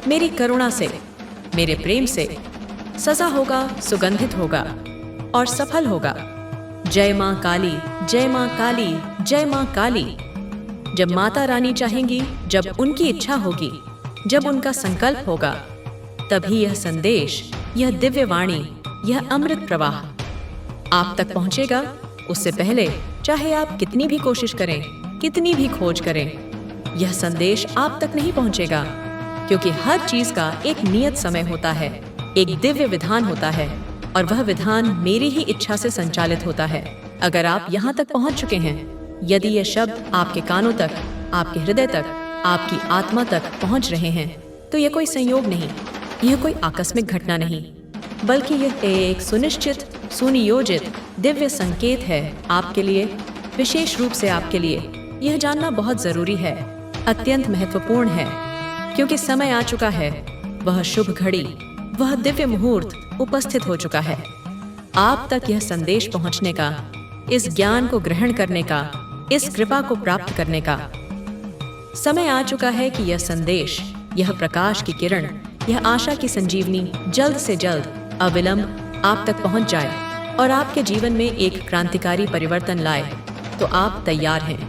मेरी करुणा से, मेरे प्रेम से सजा होगा, सुगंधित होगा और सफल होगा। जय माँ काली, जय माँ काली, जय माँ काली। जब माता रानी चाहेंगी, जब उनकी इच्छा होगी, जब उनका संकल्प होगा, तभी यह संदेश, यह दिव्य वाणी, यह अमृत प्रवाह आप तक पहुंचेगा। उससे पहले चाहे आप कितनी भी कोशिश करें, कितनी भी खोज करें, यह संदेश आप तक नहीं पहुंचेगा, क्योंकि हर चीज का एक नियत समय होता है, एक दिव्य विधान होता है और वह विधान मेरी ही इच्छा से संचालित होता है। अगर आप यहाँ तक पहुँच चुके हैं, यदि ये शब्द आपके कानों तक, आपके हृदय तक, आपकी आत्मा तक पहुँच रहे हैं, तो यह कोई संयोग नहीं, यह कोई आकस्मिक घटना नहीं, बल्कि यह एक सुनिश्चित, सुनियोजित दिव्य संकेत है आपके लिए, विशेष रूप से आपके लिए। यह जानना बहुत जरूरी है, अत्यंत महत्वपूर्ण है, क्योंकि समय आ चुका है, वह शुभ घड़ी, वह दिव्य मुहूर्त उपस्थित हो चुका है। आप तक यह संदेश पहुंचने का, इस ज्ञान को ग्रहण करने का, इस कृपा को प्राप्त करने का समय आ चुका है कि यह संदेश, यह प्रकाश की किरण, यह आशा की संजीवनी जल्द से जल्द, अविलंब आप तक पहुंच जाए और आपके जीवन में एक क्रांतिकारी परिवर्तन लाए। तो आप तैयार हैं?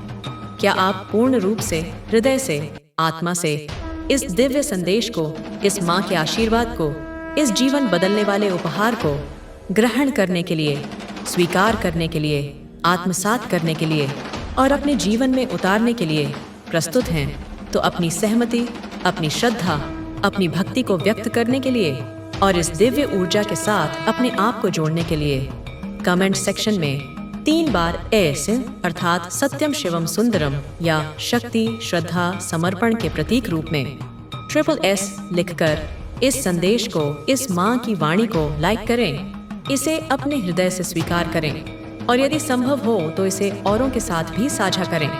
क्या आप पूर्ण रूप से, हृदय से, आत्मा से इस दिव्य संदेश को, इस माँ के आशीर्वाद को, इस जीवन बदलने वाले उपहार को ग्रहण करने के लिए, स्वीकार करने के लिए, आत्मसात करने के लिए और अपने जीवन में उतारने के लिए प्रस्तुत हैं? तो अपनी सहमति, अपनी श्रद्धा, अपनी भक्ति को व्यक्त करने के लिए और इस दिव्य ऊर्जा के साथ अपने आप को जोड़ने के लिए कमेंट सेक्शन में 3 बार ऐसे अर्थात सत्यम शिवम सुंदरम या शक्ति, श्रद्धा, समर्पण के प्रतीक रूप में SSS लिखकर इस संदेश को, इस माँ की वाणी को लाइक करें, इसे अपने हृदय से स्वीकार करें और यदि संभव हो तो इसे औरों के साथ भी साझा करें,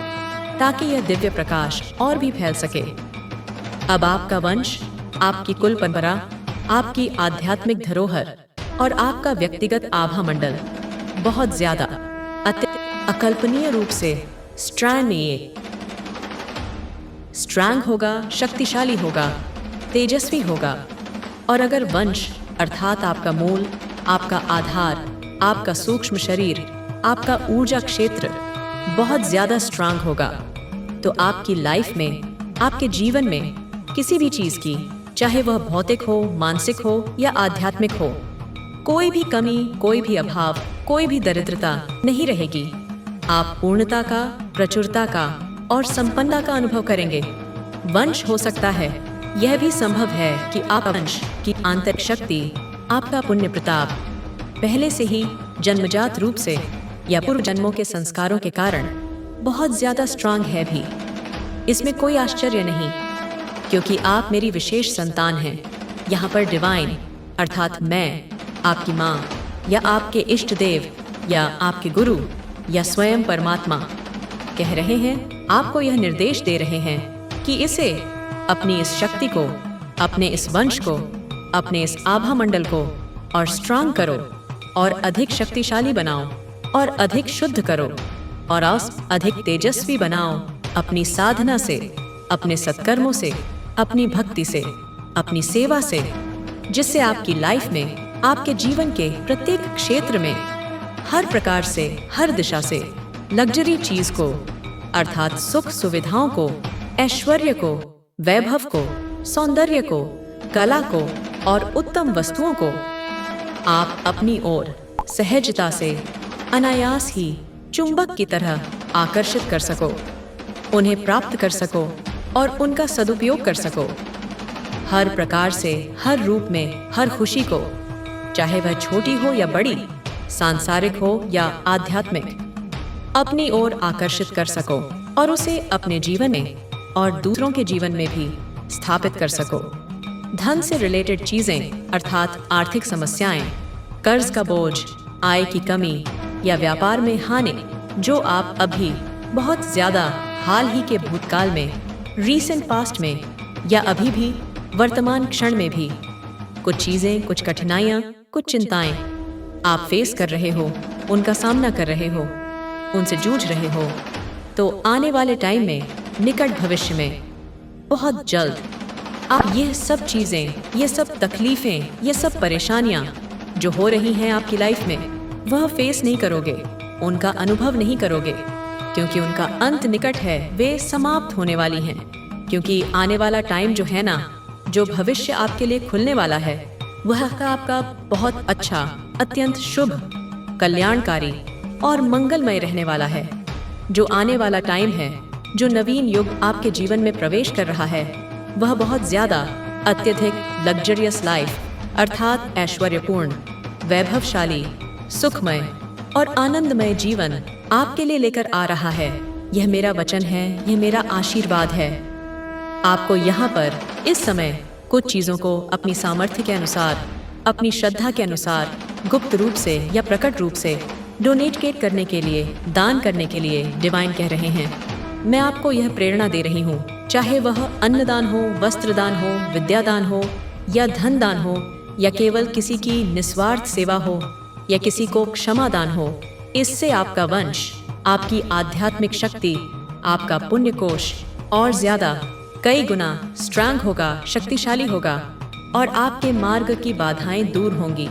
ताकि यह दिव्य प्रकाश और भी फैल सके। अब आपका वंश, आपकी कुल परंपरा, आपकी आध्यात्मिक धरोहर और आपका व्यक्तिगत आभा मंडल बहुत ज्यादा अकल्पनीय रूप से स्ट्रांग होगा, शक्तिशाली होगा, तेजस्वी होगा। और अगर वंश अर्थात आपका मूल, आपका आधार, आपका सूक्ष्म शरीर, आपका ऊर्जा क्षेत्र बहुत ज्यादा स्ट्रांग होगा, तो आपकी लाइफ में, आपके जीवन में किसी भी चीज की, चाहे वह भौतिक हो, मानसिक हो या आध्यात्मिक हो, कोई भी कमी, कोई भी अभाव, कोई भी दरिद्रता नहीं रहेगी। आप पूर्णता का, प्रचुरता का और संपन्नता का अनुभव करेंगे। वंश हो सकता है, यह भी संभव है कि आप वंश की आंतरिक शक्ति, आपका पुण्य प्रताप पहले से ही जन्मजात रूप से या पूर्व जन्मों के संस्कारों के कारण बहुत ज्यादा स्ट्रांग है भी। इसमें कोई आश्चर्य नहीं, क्योंकि आप मेरी विशेष संतान हैं। यहाँ पर डिवाइन अर्थात मैं, आपकी माँ या आपके इष्ट देव या आपके गुरु या स्वयं परमात्मा कह रहे हैं, आपको यह निर्देश दे रहे हैं कि इसे, अपनी इस शक्ति को, अपने इस वंश को, अपने इस आभा मंडल को और स्ट्रांग करो और अधिक शक्तिशाली बनाओ और अधिक शुद्ध करो और अधिक तेजस्वी बनाओ अपनी साधना से, अपने सत्कर्मों से, अपनी भक्ति से, अपनी सेवा से, जिससे आपकी लाइफ में, आपके जीवन के प्रत्येक क्षेत्र में, हर प्रकार से, हर दिशा से लग्जरी चीज को अर्थात सुख सुविधाओं को, ऐश्वर्य को, वैभव को, सौंदर्य को, कला को और उत्तम वस्तुओं को आप अपनी ओर सहजता से, अनायास ही चुंबक की तरह आकर्षित कर सको, उन्हें प्राप्त कर सको और उनका सदुपयोग कर सको। हर प्रकार से, हर रूप में, हर खुशी को, चाहे वह छोटी हो या बड़ी, सांसारिक हो या आध्यात्मिक, अपनी ओर आकर्षित कर सको और उसे अपने जीवन में और दूसरों के जीवन में भी स्थापित कर सको। धन से रिलेटेड चीजें अर्थात आर्थिक समस्याएं, कर्ज का बोझ, आय की कमी या व्यापार में हानि जो आप अभी बहुत ज्यादा हाल ही के भूतकाल में, रीसेंट पास्ट में या अभी भी वर्तमान क्षण में भी कुछ चीजें, कुछ कठिनाइयां, कुछ चिंताएं आप फेस कर रहे हो, उनका सामना कर रहे हो, उनसे जूझ रहे हो, तो आने वाले टाइम में, निकट भविष्य में, बहुत जल्द आप ये सब चीजें, ये सब तकलीफें, ये सब परेशानियां जो हो रही हैं आपकी लाइफ में, वह फेस नहीं करोगे, उनका अनुभव नहीं करोगे, क्योंकि उनका अंत निकट है, वे समाप्त होने वाली हैं। क्योंकि आने वाला टाइम जो है ना, जो भविष्य आपके लिए खुलने वाला है, वह आपका बहुत अच्छा, अत्यंत शुभ, कल्याणकारी और मंगलमय रहने वाला है। जो आने वाला टाइम है, जो नवीन युग आपके जीवन में प्रवेश कर रहा है, वह बहुत ज्यादा अत्यधिक लग्जरियस लाइफ अर्थात ऐश्वर्यपूर्ण, वैभवशाली, सुखमय और आनंदमय जीवन आपके लिए लेकर आ रहा है। यह मेरा वचन है, यह मेरा आशीर्वाद है। आपको यहाँ पर इस समय कुछ चीजों को अपनी सामर्थ्य के अनुसार, अपनी श्रद्धा के अनुसार, गुप्त रूप से या प्रकट रूप से डोनेट करने के लिए, दान करने के लिए डिवाइन कह रहे हैं। मैं आपको यह प्रेरणा दे रही हूँ, चाहे वह अन्नदान हो, वस्त्रदान हो, विद्यादान हो या धन दान हो या केवल किसी की निस्वार्थ सेवा हो या किसी को क्षमा दान हो, इससे आपका वंश, आपकी आध्यात्मिक शक्ति, आपका पुण्य कोश और ज्यादा कई गुना स्ट्रांग होगा, शक्तिशाली होगा और आपके मार्ग की बाधाएं दूर होंगी।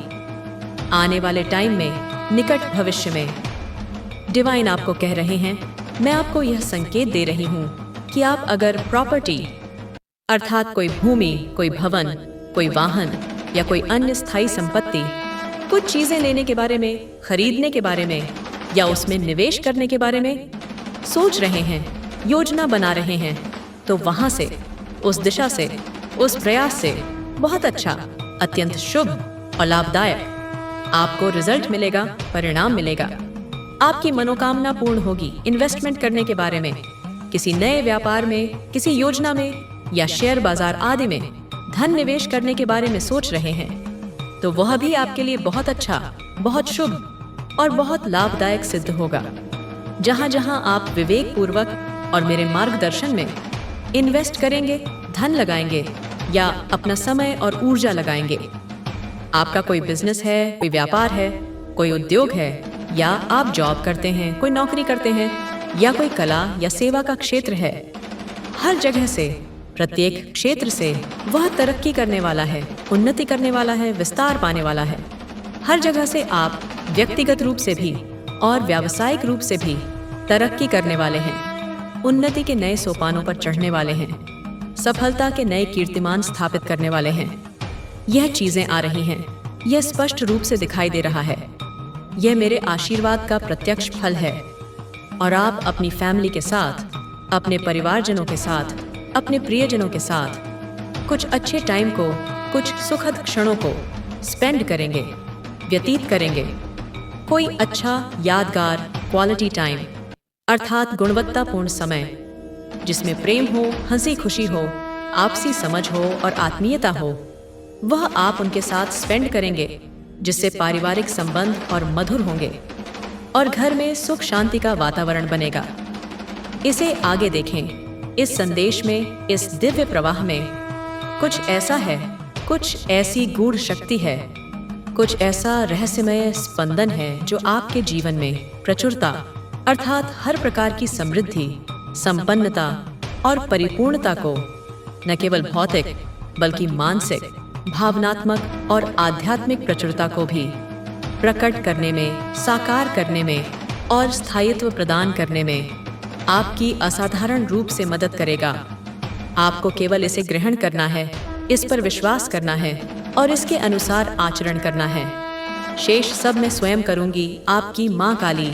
आने वाले टाइम में, निकट भविष्य में डिवाइन आपको कह रहे हैं, मैं आपको यह संकेत दे रही हूँ कि आप अगर प्रॉपर्टी अर्थात कोई भूमि, कोई भवन, कोई वाहन या कोई अन्य स्थायी संपत्ति, कुछ चीजें लेने के बारे में, खरीदने के बारे में या उसमें निवेश करने के बारे में सोच रहे हैं, योजना बना रहे हैं, तो वहां से, उस दिशा से, उस प्रयास से बहुत अच्छा, अत्यंत शुभ और लाभदायक आपको रिजल्ट मिलेगा, परिणाम मिलेगा। आपकी मनोकामना पूर्ण होगी। इन्वेस्टमेंट करने के बारे में, किसी नए व्यापार में, किसी योजना में या शेयर बाजार आदि में धन निवेश करने के बारे में सोच रहे हैं, तो वह भी आपके लिए बहुत अच्छा, बहुत शुभ और बहुत लाभदायक सिद्ध होगा। जहां जहां आप विवेक पूर्वक और मेरे मार्गदर्शन में इन्वेस्ट करेंगे, धन लगाएंगे या अपना समय और ऊर्जा लगाएंगे, आपका कोई बिजनेस है, कोई व्यापार है, कोई उद्योग है या आप जॉब करते हैं, कोई नौकरी करते हैं या कोई कला या सेवा का क्षेत्र है, हर जगह से, प्रत्येक क्षेत्र से वह तरक्की करने वाला है, उन्नति करने वाला है, विस्तार पाने वाला है। हर जगह से आप व्यक्तिगत रूप से भी और व्यावसायिक रूप से भी तरक्की करने वाले हैं, उन्नति के नए सोपानों पर चढ़ने वाले हैं, सफलता के नए कीर्तिमान स्थापित करने वाले हैं। यह चीजें आ रही हैं, यह स्पष्ट रूप से दिखाई दे रहा है। यह मेरे आशीर्वाद का प्रत्यक्ष फल है और आप अपनी फैमिली के साथ, अपने परिवारजनों के साथ, अपने प्रियजनों के साथ कुछ अच्छे टाइम को, कुछ सुखद क्षणों को स्पेंड करेंगे, व्यतीत करेंगे। कोई अच्छा, यादगार क्वालिटी टाइम अर्थात गुणवत्तापूर्ण समय जिसमें प्रेम हो, हंसी खुशी हो, आपसी समझ हो और आत्मीयता हो, वह आप उनके साथ स्पेंड करेंगे, जिससे पारिवारिक संबंध और मधुर होंगे और घर में सुख शांति का वातावरण बनेगा। इसे आगे देखें। इस संदेश में, इस दिव्य प्रवाह में कुछ ऐसा है, कुछ ऐसी गूढ़ शक्ति है, कुछ ऐसा रहस्यमय स्पंदन है जो आपके जीवन में प्रचुरता अर्थात हर प्रकार की समृद्धि, संपन्नता और परिपूर्णता को न केवल भौतिक बल्कि मानसिक, भावनात्मक और आध्यात्मिक प्रचुरता को भी प्रकट करने में, साकार करने में और स्थायित्व प्रदान करने में आपकी असाधारण रूप से मदद करेगा। आपको केवल इसे ग्रहण करना है, इस पर विश्वास करना है और इसके अनुसार आचरण करना है। शेष सब मैं स्वयं करूंगी। आपकी माँ काली।